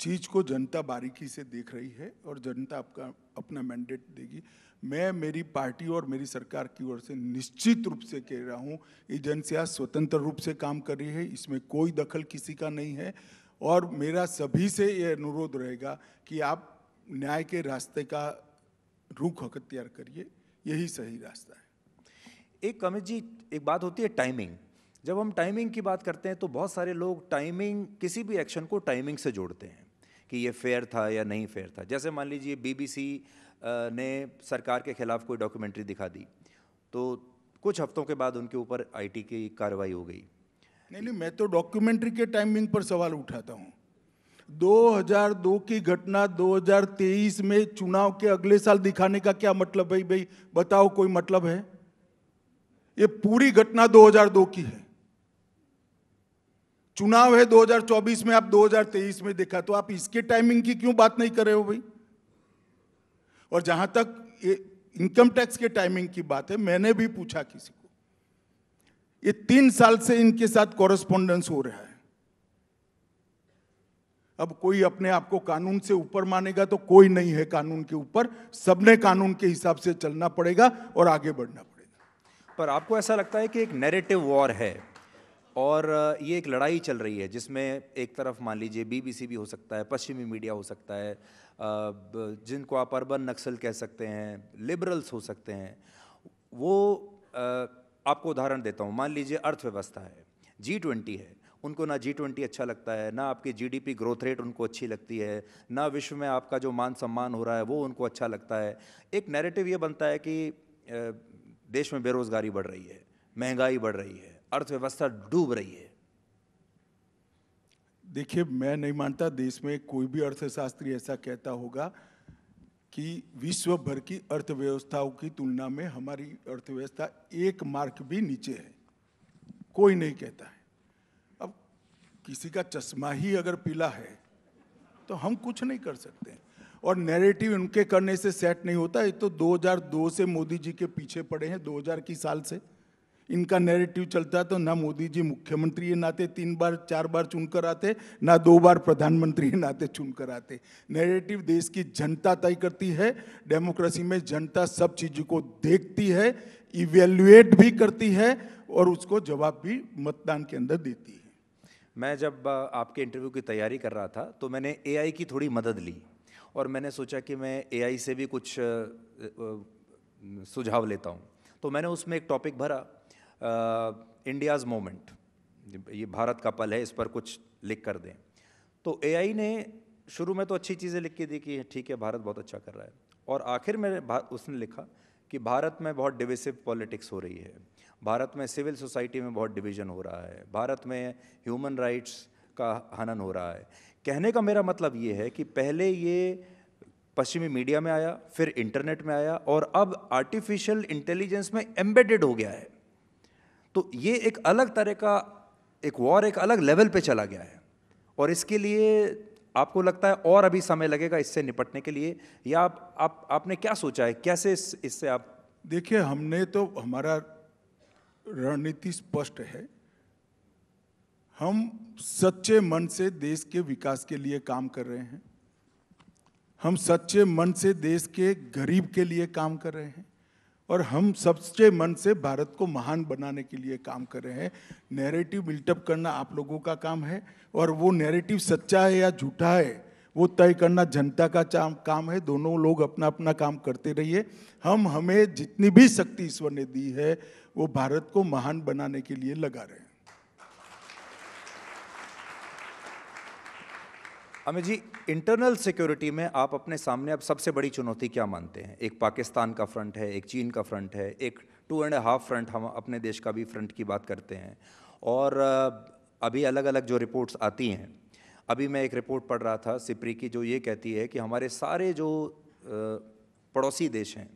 चीज को जनता बारीकी से देख रही है और जनता आपका अपना मैंडेट देगी। मैं मेरी पार्टी और मेरी सरकार की ओर से निश्चित रूप से कह रहा हूँ, एजेंसियां स्वतंत्र रूप से काम कर रही है, इसमें कोई दखल किसी का नहीं है। और मेरा सभी से ये अनुरोध रहेगा कि आप न्याय के रास्ते का रुख अख्तियार करिए, यही सही रास्ता है। एक अमित जी, एक बात होती है टाइमिंग। जब हम टाइमिंग की बात करते हैं तो बहुत सारे लोग टाइमिंग, किसी भी एक्शन को टाइमिंग से जोड़ते हैं कि ये फेयर था या नहीं फेयर था। जैसे मान लीजिए बीबीसी ने सरकार के खिलाफ कोई डॉक्यूमेंट्री दिखा दी, तो कुछ हफ्तों के बाद उनके ऊपर आईटी की कार्रवाई हो गई। नहीं, मैं तो डॉक्यूमेंट्री के टाइमिंग पर सवाल उठाता हूँ। 2002 की घटना 2023 में चुनाव के अगले साल दिखाने का क्या मतलब है? भाई बताओ, कोई मतलब है? ये पूरी घटना 2002 की है। चुनाव है 2024 में, आप 2023 में देखा, तो आप इसके टाइमिंग की क्यों बात नहीं कर रहे हो भाई? और जहां तक ये इनकम टैक्स के टाइमिंग की बात है, मैंने भी पूछा किसी को, ये 3 साल से इनके साथ कॉरेस्पॉन्डेंस हो रहा है। अब कोई अपने आप को कानून से ऊपर मानेगा तो कोई नहीं है कानून के ऊपर, सबने कानून के हिसाब से चलना पड़ेगा और आगे बढ़ना पड़ेगा। पर आपको ऐसा लगता है कि एक नैरेटिव वॉर है और ये एक लड़ाई चल रही है जिसमें एक तरफ मान लीजिए बीबीसी भी हो सकता है, पश्चिमी मीडिया हो सकता है, जिनको आप अर्बन नक्सल कह सकते हैं, लिबरल्स हो सकते हैं, वो आपको उदाहरण देता हूँ। मान लीजिए अर्थव्यवस्था है, G20 है, उनको ना G20 अच्छा लगता है, ना आपकी जीडीपी ग्रोथ रेट उनको अच्छी लगती है, ना विश्व में आपका जो मान सम्मान हो रहा है वो उनको अच्छा लगता है। एक नैरेटिव ये बनता है कि देश में बेरोजगारी बढ़ रही है, महंगाई बढ़ रही है, अर्थव्यवस्था डूब रही है। देखिए, मैं नहीं मानता देश में कोई भी अर्थशास्त्री ऐसा कहता होगा कि विश्व भर की अर्थव्यवस्थाओं की तुलना में हमारी अर्थव्यवस्था एक मार्क भी नीचे है, कोई नहीं कहता है। अब किसी का चश्मा ही अगर पीला है तो हम कुछ नहीं कर सकते। और नैरेटिव उनके करने से सेट नहीं होता। ये तो 2002 से मोदी जी के पीछे पड़े हैं, 2000 की साल से इनका नैरेटिव चलता। तो ना मोदी जी मुख्यमंत्री के नाते 3 बार 4 बार चुनकर आते, ना 2 बार प्रधानमंत्री के नाते चुनकर आते। नैरेटिव देश की जनता तय करती है। डेमोक्रेसी में जनता सब चीज़ों को देखती है, इवेल्युएट भी करती है और उसको जवाब भी मतदान के अंदर देती है। मैं जब आपके इंटरव्यू की तैयारी कर रहा था तो मैंने एआई की थोड़ी मदद ली और मैंने सोचा कि मैं एआई से भी कुछ सुझाव लेता हूँ। तो मैंने उसमें एक टॉपिक भरा, इंडियाज़ मोमेंट, ये भारत का पल है, इस पर कुछ लिख कर दें। तो एआई ने शुरू में तो अच्छी चीज़ें लिख के दी कि ठीक है भारत बहुत अच्छा कर रहा है, और आखिर में उसने लिखा कि भारत में बहुत डिविसिव पॉलिटिक्स हो रही है, भारत में सिविल सोसाइटी में बहुत डिवीज़न हो रहा है, भारत में ह्यूमन राइट्स का हनन हो रहा है। कहने का मेरा मतलब ये है कि पहले ये पश्चिमी मीडिया में आया, फिर इंटरनेट में आया और अब आर्टिफिशियल इंटेलिजेंस में एम्बेडेड हो गया है। तो ये एक अलग तरह का एक वॉर, एक अलग लेवल पे चला गया है और इसके लिए आपको लगता है और अभी समय लगेगा इससे निपटने के लिए, या आपने क्या सोचा है, कैसे इससे आप? देखिए, हमने तो, हमारा रणनीति स्पष्ट है। हम सच्चे मन से देश के विकास के लिए काम कर रहे हैं। हम सच्चे मन से देश के गरीब के लिए काम कर रहे हैं और हम सच्चे मन से भारत को महान बनाने के लिए काम कर रहे हैं। नैरेटिव बिल्टअप करना आप लोगों का काम है और वो नैरेटिव सच्चा है या झूठा है वो तय करना जनता का काम है। दोनों लोग अपना अपना काम करते रहिए। हमें जितनी भी शक्ति ईश्वर ने दी है वो भारत को महान बनाने के लिए लगा रहे हैं। अमित जी, इंटरनल सिक्योरिटी में आप अपने सामने अब सबसे बड़ी चुनौती क्या मानते हैं? एक पाकिस्तान का फ्रंट है, एक चीन का फ्रंट है, एक 2.5 फ्रंट, हम अपने देश का भी फ्रंट की बात करते हैं, और अभी अलग अलग जो रिपोर्ट्स आती हैं, अभी मैं एक रिपोर्ट पढ़ रहा था सिप्री की जो ये कहती है कि हमारे सारे जो पड़ोसी देश हैं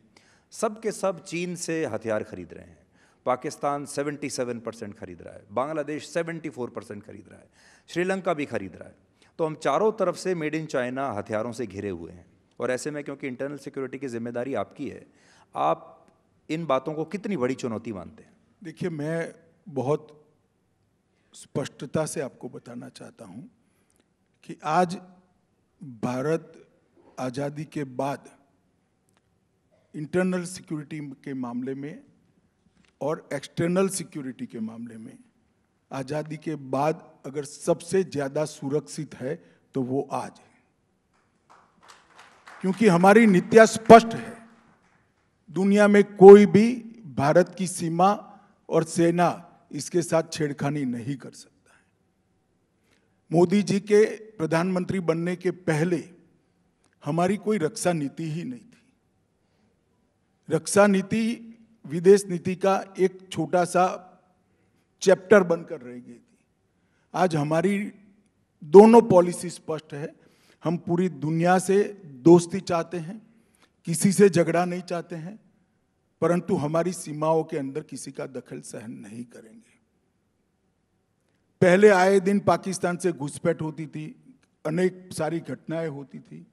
सब के सब चीन से हथियार खरीद रहे हैं। पाकिस्तान 77% खरीद रहा है, बांग्लादेश 74% खरीद रहा है, श्रीलंका भी खरीद रहा है। तो हम चारों तरफ से मेड इन चाइना हथियारों से घिरे हुए हैं। और ऐसे में क्योंकि इंटरनल सिक्योरिटी की जिम्मेदारी आपकी है, आप इन बातों को कितनी बड़ी चुनौती मानते हैं? देखिए, मैं बहुत स्पष्टता से आपको बताना चाहता हूं कि आज भारत आज़ादी के बाद इंटरनल सिक्योरिटी के मामले में और एक्सटर्नल सिक्योरिटी के मामले में आज़ादी के बाद अगर सबसे ज़्यादा सुरक्षित है तो वो आज है, क्योंकि हमारी नीतियां स्पष्ट है। दुनिया में कोई भी भारत की सीमा और सेना इसके साथ छेड़खानी नहीं कर सकता है। मोदी जी के प्रधानमंत्री बनने के पहले हमारी कोई रक्षा नीति ही नहीं थी। रक्षा नीति विदेश नीति का एक छोटा सा चैप्टर बनकर रह गई थी। आज हमारी दोनों पॉलिसी स्पष्ट है। हम पूरी दुनिया से दोस्ती चाहते हैं, किसी से झगड़ा नहीं चाहते हैं, परंतु हमारी सीमाओं के अंदर किसी का दखल सहन नहीं करेंगे। पहले आए दिन पाकिस्तान से घुसपैठ होती थी, अनेक सारी घटनाएं होती थी।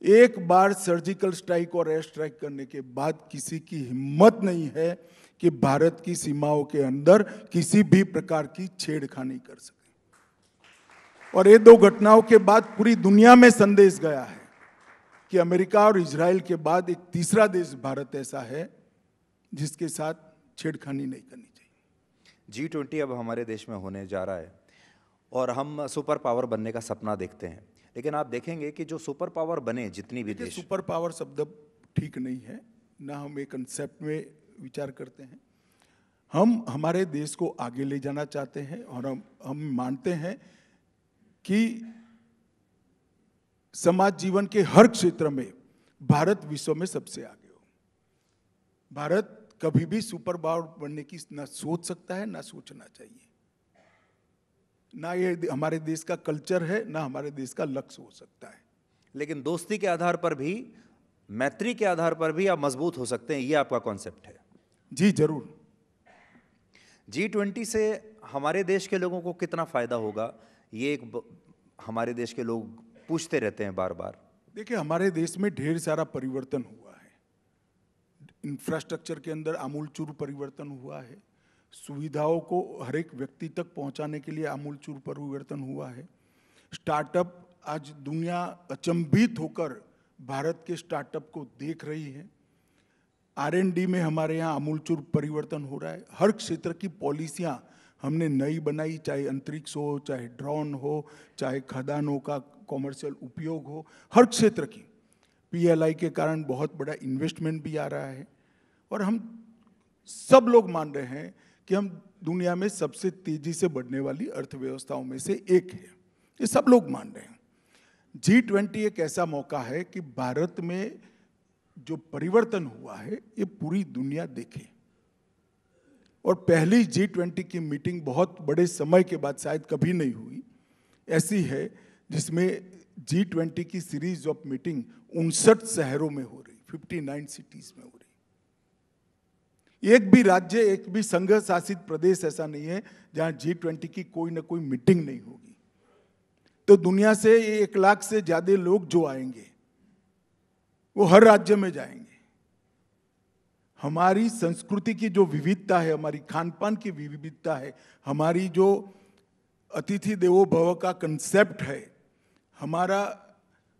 एक बार सर्जिकल स्ट्राइक और एयर स्ट्राइक करने के बाद किसी की हिम्मत नहीं है कि भारत की सीमाओं के अंदर किसी भी प्रकार की छेड़खानी कर सके। और ये दो घटनाओं के बाद पूरी दुनिया में संदेश गया है कि अमेरिका और इजराइल के बाद एक तीसरा देश भारत ऐसा है जिसके साथ छेड़खानी नहीं करनी चाहिए। G20 अब हमारे देश में होने जा रहा है और हम सुपर पावर बनने का सपना देखते हैं, लेकिन आप देखेंगे कि जो सुपर पावर बने जितनी भी देश, सुपर पावर शब्द ठीक नहीं है, ना हम एक कंसेप्ट में विचार करते हैं। हम हमारे देश को आगे ले जाना चाहते हैं और हम मानते हैं कि समाज जीवन के हर क्षेत्र में भारत विश्व में सबसे आगे हो। भारत कभी भी सुपर पावर बनने की ना सोच सकता है, ना सोचना चाहिए। ना ये हमारे देश का कल्चर है, ना हमारे देश का लक्ष्य हो सकता है। लेकिन दोस्ती के आधार पर भी, मैत्री के आधार पर भी आप मजबूत हो सकते हैं, ये आपका कॉन्सेप्ट है? जी जरूर। G20 से हमारे देश के लोगों को कितना फायदा होगा, ये हमारे देश के लोग पूछते रहते हैं बार बार। देखिए, हमारे देश में ढेर सारा परिवर्तन हुआ है। इंफ्रास्ट्रक्चर के अंदर आमूलचूल परिवर्तन हुआ है। सुविधाओं को हर एक व्यक्ति तक पहुंचाने के लिए आमूलचूल परिवर्तन हुआ है। स्टार्टअप, आज दुनिया अचंभित होकर भारत के स्टार्टअप को देख रही है। R&D में हमारे यहाँ आमूलचूल परिवर्तन हो रहा है। हर क्षेत्र की पॉलिसियाँ हमने नई बनाई, चाहे अंतरिक्ष हो, चाहे ड्रोन हो, चाहे खदानों का कॉमर्शियल उपयोग हो, हर क्षेत्र की। PLI के कारण बहुत बड़ा इन्वेस्टमेंट भी आ रहा है और हम सब लोग मान रहे हैं कि हम दुनिया में सबसे तेजी से बढ़ने वाली अर्थव्यवस्थाओं में से एक है। ये सब लोग मान रहे हैं। G20 एक ऐसा मौका है कि भारत में जो परिवर्तन हुआ है ये पूरी दुनिया देखे। और पहली G20 की मीटिंग बहुत बड़े समय के बाद, शायद कभी नहीं हुई ऐसी है, जिसमें G20 की सीरीज ऑफ मीटिंग 59 शहरों में हो रही, 59 सिटीज में हो रही। एक भी राज्य, एक भी संघ शासित प्रदेश ऐसा नहीं है जहां G20 की कोई ना कोई मीटिंग नहीं होगी। तो दुनिया से 1 लाख से ज्यादा लोग जो आएंगे वो हर राज्य में जाएंगे। हमारी संस्कृति की जो विविधता है, हमारी खान पान की विविधता है, हमारी जो अतिथि देवो भव का कंसेप्ट है, हमारा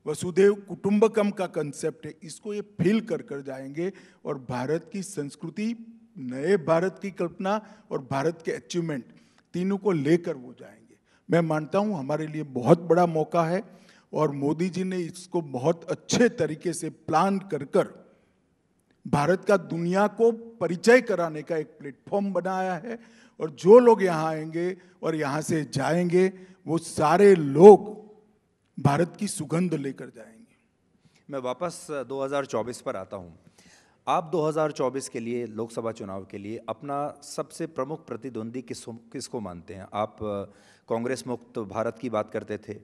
वसुधैव कुटुंबकम का कंसेप्ट है, इसको ये फील कर कर जाएंगे और भारत की संस्कृति, नए भारत की कल्पना और भारत के अचीवमेंट तीनों को लेकर वो जाएंगे। मैं मानता हूँ हमारे लिए बहुत बड़ा मौका है और मोदी जी ने इसको बहुत अच्छे तरीके से प्लान कर कर भारत का दुनिया को परिचय कराने का एक प्लेटफॉर्म बनाया है। और जो लोग यहाँ आएंगे और यहाँ से जाएंगे वो सारे लोग भारत की सुगंध लेकर जाएंगे। मैं वापस 2024 पर आता हूँ। आप 2024 के लिए, लोकसभा चुनाव के लिए अपना सबसे प्रमुख प्रतिद्वंदी किसको मानते हैं? आप कांग्रेस मुक्त भारत की बात करते थे,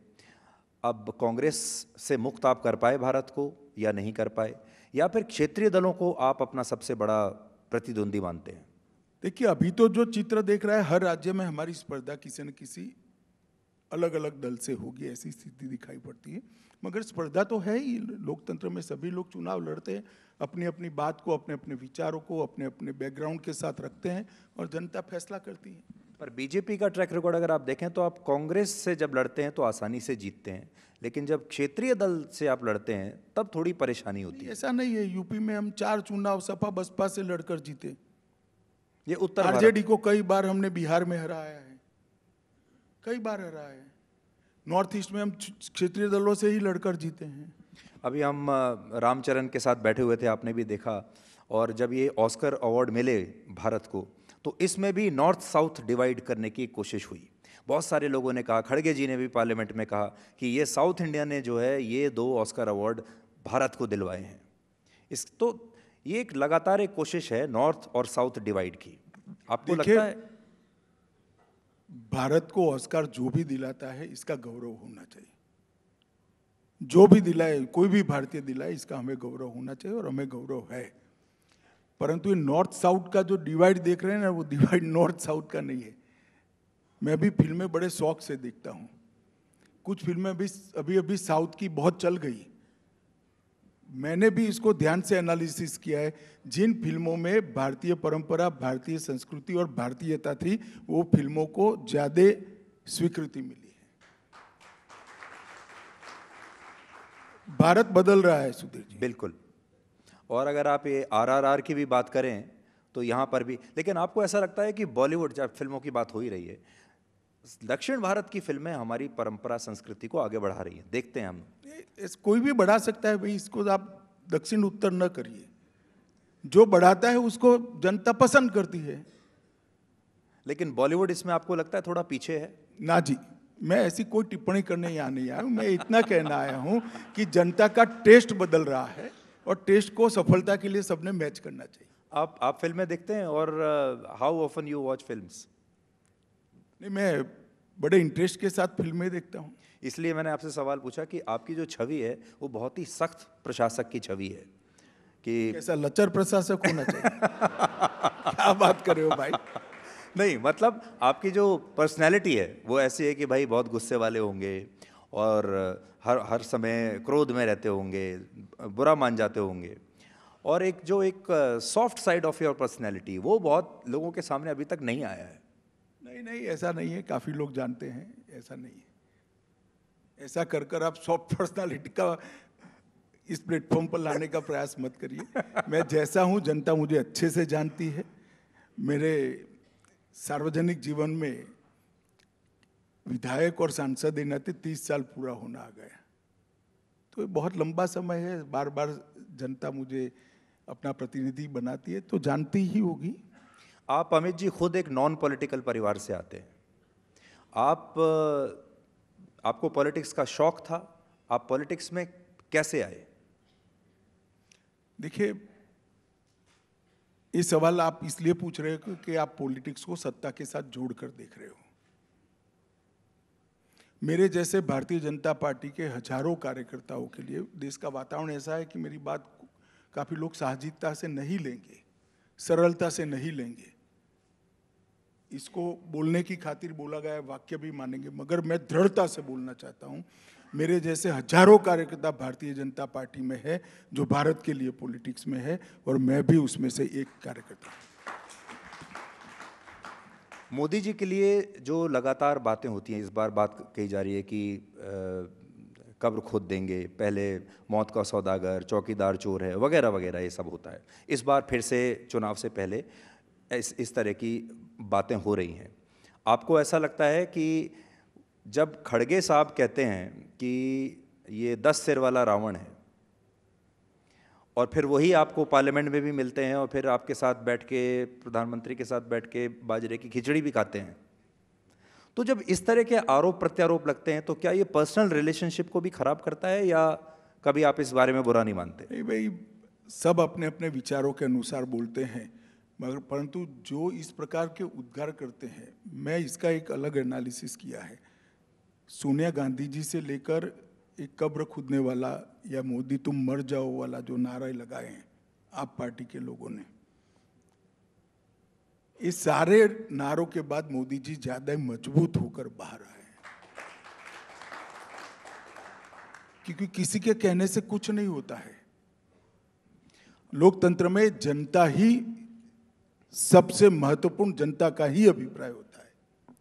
अब कांग्रेस से मुक्त आप कर पाए भारत को या नहीं कर पाए, या फिर क्षेत्रीय दलों को आप अपना सबसे बड़ा प्रतिद्वंदी मानते हैं? देखिए, अभी तो जो चित्र देख रहा है, हर राज्य में हमारी स्पर्धा किसी न किसी अलग अलग दल से होगी, ऐसी स्थिति दिखाई पड़ती है। मगर स्पर्धा तो है ही, लोकतंत्र में सभी लोग चुनाव लड़ते हैं, अपनी अपनी बात को, अपने अपने विचारों को, अपने अपने बैकग्राउंड के साथ रखते हैं और जनता फैसला करती है। पर बीजेपी का ट्रैक रिकॉर्ड अगर आप देखें तो आप कांग्रेस से जब लड़ते हैं तो आसानी से जीतते हैं, लेकिन जब क्षेत्रीय दल से आप लड़ते हैं तब थोड़ी परेशानी होती है। ऐसा नहीं है, यूपी में हम 4 चुनाव सपा बसपा से लड़कर जीते। ये उत्तर भारत, आरजेडी को कई बार हमने बिहार में हराया है, कई बार हराया है। नॉर्थ ईस्ट में हम क्षेत्रीय दलों से ही लड़कर जीते हैं। अभी हम रामचरण के साथ बैठे हुए थे, आपने भी देखा, और जब ये ऑस्कर अवार्ड मिले भारत को तो इसमें भी नॉर्थ साउथ डिवाइड करने की कोशिश हुई। बहुत सारे लोगों ने कहा, खड़गे जी ने भी पार्लियामेंट में कहा कि ये साउथ इंडिया ने जो है ये 2 ऑस्कर अवार्ड भारत को दिलवाए हैं। इस तो ये एक लगातार एक कोशिश है नॉर्थ और साउथ डिवाइड की। आपको लगता है? भारत को ऑस्कर जो भी दिलाता है इसका गौरव होना चाहिए, जो भी दिलाए, कोई भी भारतीय दिलाए, इसका हमें गौरव होना चाहिए और हमें गौरव है। परंतु ये नॉर्थ साउथ का जो डिवाइड देख रहे हैं ना, वो डिवाइड नॉर्थ साउथ का नहीं है। मैं भी फिल्में बड़े शौक से देखता हूँ, कुछ फिल्में भी अभी अभी साउथ की बहुत चल गई, मैंने भी इसको ध्यान से एनालिसिस किया है। जिन फिल्मों में भारतीय परंपरा, भारतीय संस्कृति और भारतीयता थी, वो फिल्मों को ज्यादा स्वीकृति मिली है। भारत बदल रहा है सुधीर जी। बिल्कुल। और अगर आप ये RRR की भी बात करें तो यहाँ पर भी, लेकिन आपको ऐसा लगता है कि बॉलीवुड, जब फिल्मों की बात हो ही रही है, दक्षिण भारत की फिल्में हमारी परंपरा संस्कृति को आगे बढ़ा रही हैं, देखते हैं हम। कोई भी बढ़ा सकता है भाई, इसको आप दक्षिण उत्तर न करिए, जो बढ़ाता है उसको जनता पसंद करती है। लेकिन बॉलीवुड इसमें आपको लगता है थोड़ा पीछे है? ना जी, मैं ऐसी कोई टिप्पणी करने यहाँ नहीं आया हूँ। मैं इतना कहना आया हूँ कि जनता का टेस्ट बदल रहा है और टेस्ट को सफलता के लिए सबने मैच करना चाहिए। आप फिल्में देखते हैं? और how often you watch films? नहीं, मैं बड़े इंटरेस्ट के साथ फिल्में देखता हूँ। इसलिए मैंने आपसे सवाल पूछा कि आपकी जो छवि है वो बहुत ही सख्त प्रशासक की छवि है कि कैसा लचर प्रशासक होना चाहिए? क्या बात कर रहे हो भाई? नहीं, मतलब आपकी जो पर्सनैलिटी है वो ऐसी है कि भाई बहुत गुस्से वाले होंगे और हर समय क्रोध में रहते होंगे, बुरा मान जाते होंगे, और एक soft side of your personality वो बहुत लोगों के सामने अभी तक नहीं आया है। नहीं, ऐसा नहीं है, काफी लोग जानते हैं, ऐसा नहीं है। ऐसा कर कर आप सॉफ्ट पर्सनालिटी का इस प्लेटफॉर्म पर लाने का प्रयास मत करिए। मैं जैसा हूं, जनता मुझे अच्छे से जानती है। मेरे सार्वजनिक जीवन में विधायक और सांसद के नाते 30 साल पूरा होना आ गया, तो ये बहुत लंबा समय है। बार बार जनता मुझे अपना प्रतिनिधि बनाती है, तो जानती ही होगी। आप अमित जी खुद एक नॉन पॉलिटिकल परिवार से आते हैं। आपको पॉलिटिक्स का शौक था, आप पॉलिटिक्स में कैसे आए? देखिए, ये सवाल आप इसलिए पूछ रहे हो कि आप पॉलिटिक्स को सत्ता के साथ जोड़कर देख रहे हो। मेरे जैसे भारतीय जनता पार्टी के हजारों कार्यकर्ताओं के लिए देश का वातावरण ऐसा है कि मेरी बात काफी लोग साहजिकता से नहीं लेंगे, सरलता से नहीं लेंगे। इसको बोलने की खातिर बोला गया वाक्य भी मानेंगे, मगर मैं दृढ़ता से बोलना चाहता हूं, मेरे जैसे हजारों कार्यकर्ता भारतीय जनता पार्टी में है जो भारत के लिए पॉलिटिक्स में है, और मैं भी उसमें से एक कार्यकर्ता हूं। मोदी जी के लिए जो लगातार बातें होती हैं, इस बार बात कही जा रही है कि कब्र खोद देंगे, पहले मौत का सौदागर, चौकीदार चोर है, वगैरह वगैरह, ये सब होता है। इस बार फिर से चुनाव से पहले इस तरह की बातें हो रही हैं। आपको ऐसा लगता है कि जब खड़गे साहब कहते हैं कि ये 10 सिर वाला रावण है, और फिर वही आपको पार्लियामेंट में भी मिलते हैं और फिर आपके साथ बैठ के, प्रधानमंत्री के साथ बैठ के बाजरे की खिचड़ी भी खाते हैं, तो जब इस तरह के आरोप प्रत्यारोप लगते हैं तो क्या ये पर्सनल रिलेशनशिप को भी खराब करता है, या कभी आप इस बारे में बुरा नहीं मानते? नहीं भाई, सब अपने अपने विचारों के अनुसार बोलते हैं, मगर परंतु जो इस प्रकार के उद्गार करते हैं, मैं इसका एक अलग एनालिसिस किया है। सोनिया गांधी जी से लेकर एक कब्र खुदने वाला या मोदी तुम मर जाओ वाला जो नारे लगाए हैं आप पार्टी के लोगों ने, इस सारे नारों के बाद मोदी जी ज्यादा मजबूत होकर बाहर आए, क्योंकि किसी के कहने से कुछ नहीं होता है। लोकतंत्र में जनता ही सबसे महत्वपूर्ण, जनता का ही अभिप्राय होता है।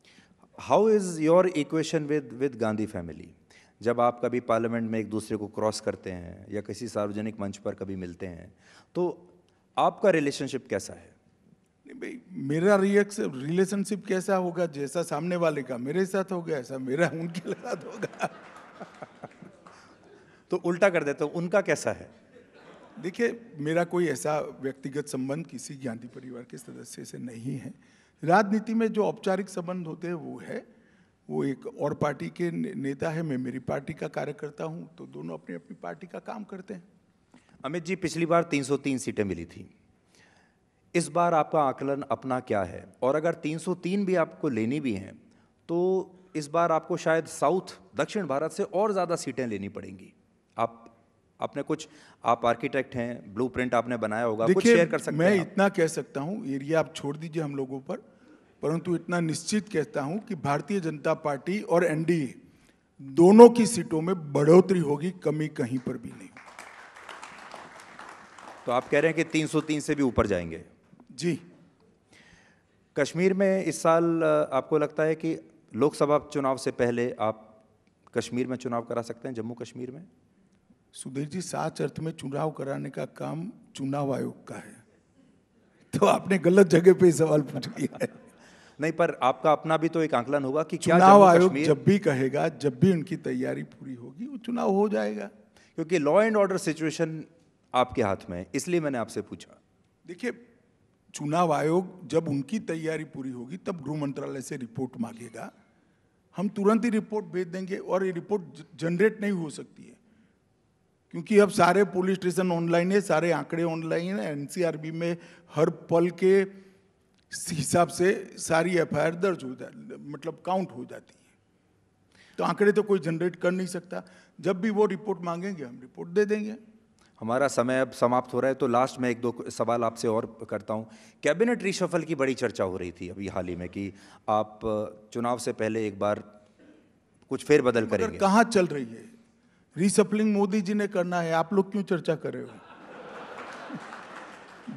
How is your equation with Gandhi family? जब आप कभी पार्लियामेंट में एक दूसरे को क्रॉस करते हैं या किसी सार्वजनिक मंच पर कभी मिलते हैं, तो आपका रिलेशनशिप कैसा है? नहीं भाई, मेरा रिलेशनशिप कैसा होगा? जैसा सामने वाले का मेरे साथ होगा, ऐसा मेरा उनके साथ होगा। तो उल्टा कर देते हो, उनका कैसा है? देखिए, मेरा कोई ऐसा व्यक्तिगत संबंध किसी गांधी परिवार के सदस्य से नहीं है। राजनीति में जो औपचारिक संबंध होते हैं वो है, वो एक और पार्टी के नेता है, मैं मेरी पार्टी का कार्यकर्ता हूं, तो दोनों अपनी अपनी पार्टी का काम करते हैं। अमित जी, पिछली बार 303 सीटें मिली थी, इस बार आपका आकलन अपना क्या है? और अगर 303 भी आपको लेनी भी हैं तो इस बार आपको शायद साउथ, दक्षिण भारत से और ज़्यादा सीटें लेनी पड़ेंगी। आपने कुछ, आप आर्किटेक्ट हैं, ब्लूप्रिंट आपने बनाया होगा, कुछ शेयर कर सकते हैं? मैं इतना कह सकता हूं, एरिया आप छोड़ दीजिए हम लोगों पर, परंतु इतना निश्चित कहता हूं कि भारतीय जनता पार्टी और एनडीए दोनों की सीटों में बढ़ोतरी होगी, कमी कहीं पर भी नहीं। तो आप कह रहे हैं कि 303 से भी ऊपर जाएंगे? जी। कश्मीर में इस साल आपको लगता है कि लोकसभा चुनाव से पहले आप कश्मीर में चुनाव करा सकते हैं, जम्मू कश्मीर में? सुधीर जी, साच अर्थ में चुनाव कराने का काम चुनाव आयोग का है, तो आपने गलत जगह पे सवाल पूछ लिया है। नहीं, पर आपका अपना भी तो एक आकलन होगा कि क्या चुनाव जम्मू आयोग कश्मीर, जब भी कहेगा, जब भी उनकी तैयारी पूरी होगी, वो चुनाव हो जाएगा। क्योंकि लॉ एंड ऑर्डर सिचुएशन आपके हाथ में है, इसलिए मैंने आपसे पूछा। देखिए, चुनाव आयोग जब उनकी तैयारी पूरी होगी तब गृह मंत्रालय से रिपोर्ट मांगेगा, हम तुरंत ही रिपोर्ट भेज देंगे। और ये रिपोर्ट जनरेट नहीं हो सकती है, क्योंकि अब सारे पुलिस स्टेशन ऑनलाइन है, सारे आंकड़े ऑनलाइन है, एनसीआरबी में हर पल के हिसाब से सारी एफआईआर दर्ज हो जाती, मतलब काउंट हो जाती है। तो आंकड़े तो कोई जनरेट कर नहीं सकता। जब भी वो रिपोर्ट मांगेंगे हम रिपोर्ट दे देंगे। हमारा समय अब समाप्त हो रहा है, तो लास्ट में एक दो सवाल आपसे और करता हूं। कैबिनेट रीशफल की बड़ी चर्चा हो रही थी अभी हाल ही में कि आप चुनाव से पहले एक बार कुछ फेरबदल करेंगे। कहाँ चल रही है रीशफलिंग? मोदी जी ने करना है, आप लोग क्यों चर्चा कर रहे हो?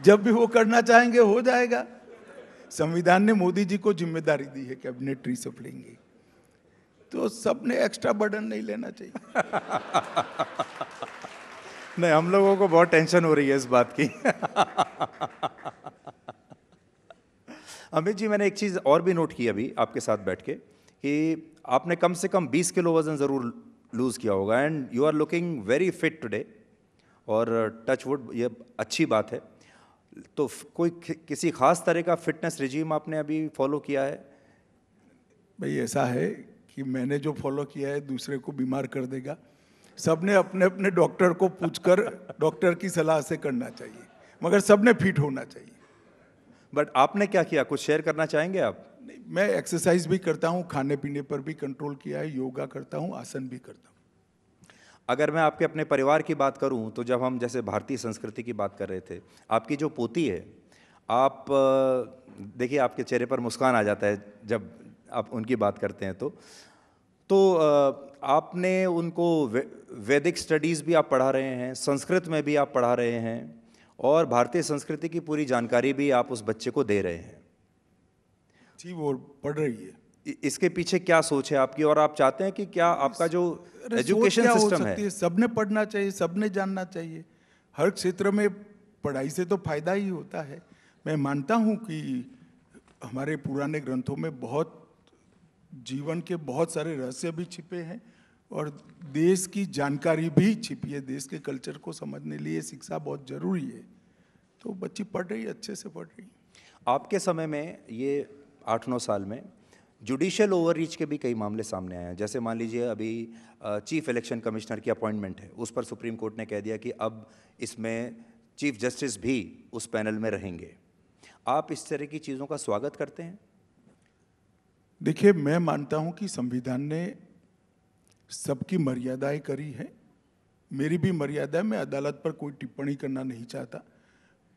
जब भी वो करना चाहेंगे हो जाएगा। संविधान ने मोदी जी को जिम्मेदारी दी है कैबिनेट रीशफलिंग की, तो सबने एक्स्ट्रा बर्डन नहीं लेना चाहिए। नहीं, हम लोगों को बहुत टेंशन हो रही है इस बात की। अमित जी, मैंने एक चीज़ और भी नोट की अभी आपके साथ बैठ के कि आपने कम से कम 20 किलो वजन ज़रूर लूज़ किया होगा, and you are looking very fit today, और टच वुड, ये अच्छी बात है। तो कोई किसी खास तरह का फिटनेस रिजीम आपने अभी फॉलो किया है? भाई, ऐसा है कि मैंने जो फॉलो किया है दूसरे को बीमार कर देगा। सबने अपने अपने डॉक्टर को पूछकर डॉक्टर की सलाह से करना चाहिए, मगर सबने फिट होना चाहिए। बट आपने क्या किया, कुछ शेयर करना चाहेंगे आप? नहीं, मैं एक्सरसाइज भी करता हूँ, खाने पीने पर भी कंट्रोल किया है, योगा करता हूँ, आसन भी करता हूँ। अगर मैं आपके अपने परिवार की बात करूं, तो जब हम जैसे भारतीय संस्कृति की बात कर रहे थे, आपकी जो पोती है, आप देखिए आपके चेहरे पर मुस्कान आ जाता है जब आप उनकी बात करते हैं। तो आपने उनको वैदिक स्टडीज़ भी आप पढ़ा रहे हैं, संस्कृत में भी आप पढ़ा रहे हैं, और भारतीय संस्कृति की पूरी जानकारी भी आप उस बच्चे को दे रहे हैं। जी, वो पढ़ रही है। इसके पीछे क्या सोच है आपकी, और आप चाहते हैं कि क्या आपका जो एजुकेशन सिस्टम है? सबने पढ़ना चाहिए, सबने जानना चाहिए। हर क्षेत्र में पढ़ाई से तो फायदा ही होता है। मैं मानता हूं कि हमारे पुराने ग्रंथों में बहुत जीवन के बहुत सारे रहस्य भी छिपे हैं, और देश की जानकारी भी छिपी है। देश के कल्चर को समझने लिए शिक्षा बहुत जरूरी है। तो बच्ची पढ़ रही है, अच्छे से पढ़ रही है। आपके समय में, ये 8-9 साल में, जुडिशियल ओवररीच के भी कई मामले सामने आए हैं। जैसे मान लीजिए अभी चीफ इलेक्शन कमिश्नर की अपॉइंटमेंट है, उस पर सुप्रीम कोर्ट ने कह दिया कि अब इसमें चीफ जस्टिस भी उस पैनल में रहेंगे। आप इस तरह की चीज़ों का स्वागत करते हैं? देखिए, मैं मानता हूं कि संविधान ने सबकी मर्यादाएं करी है। मेरी भी मर्यादा है, मैं अदालत पर कोई टिप्पणी करना नहीं चाहता,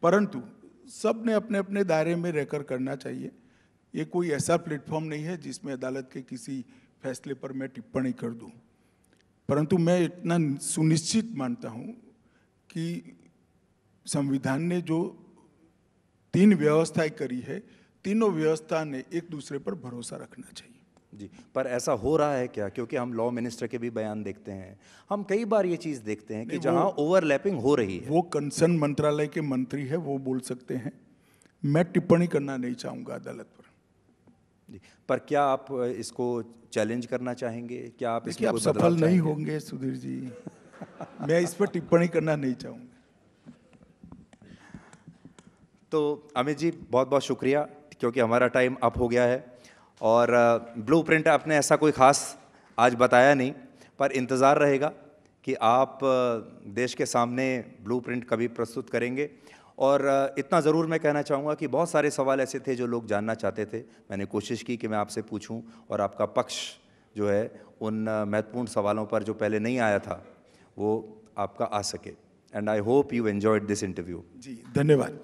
परंतु सब ने अपने अपने दायरे में रहकर करना चाहिए। ये कोई ऐसा प्लेटफॉर्म नहीं है जिसमें अदालत के किसी फैसले पर मैं टिप्पणी कर दूं। परंतु मैं इतना सुनिश्चित मानता हूं कि संविधान ने जो 3 व्यवस्थाएं करी है, तीनों व्यवस्था ने एक दूसरे पर भरोसा रखना चाहिए। जी, पर ऐसा हो रहा है क्या? क्योंकि हम लॉ मिनिस्टर के भी बयान देखते हैं, हम कई बार ये चीज़ देखते हैं कि जहां ओवरलैपिंग हो रही है। वो कंसर्न मंत्रालय के मंत्री है, वो बोल सकते हैं। मैं टिप्पणी करना नहीं चाहूंगा अदालत पर। जी, पर क्या आप इसको चैलेंज करना चाहेंगे? क्या आप देखिए, इसमें आप कोई बदलाव सफल नहीं चाहेंगे? होंगे सुधीर जी। मैं इस पर टिप्पणी करना नहीं चाहूंगा। तो अमित जी, बहुत बहुत शुक्रिया, क्योंकि हमारा टाइम अप हो गया है और ब्लूप्रिंट आपने ऐसा कोई ख़ास आज बताया नहीं, पर इंतज़ार रहेगा कि आप देश के सामने ब्लूप्रिंट कभी प्रस्तुत करेंगे। और इतना ज़रूर मैं कहना चाहूँगा कि बहुत सारे सवाल ऐसे थे जो लोग जानना चाहते थे। मैंने कोशिश की कि मैं आपसे पूछूं और आपका पक्ष जो है उन महत्वपूर्ण सवालों पर जो पहले नहीं आया था वो आपका आ सके। And I hope you enjoyed this interview. जी, धन्यवाद।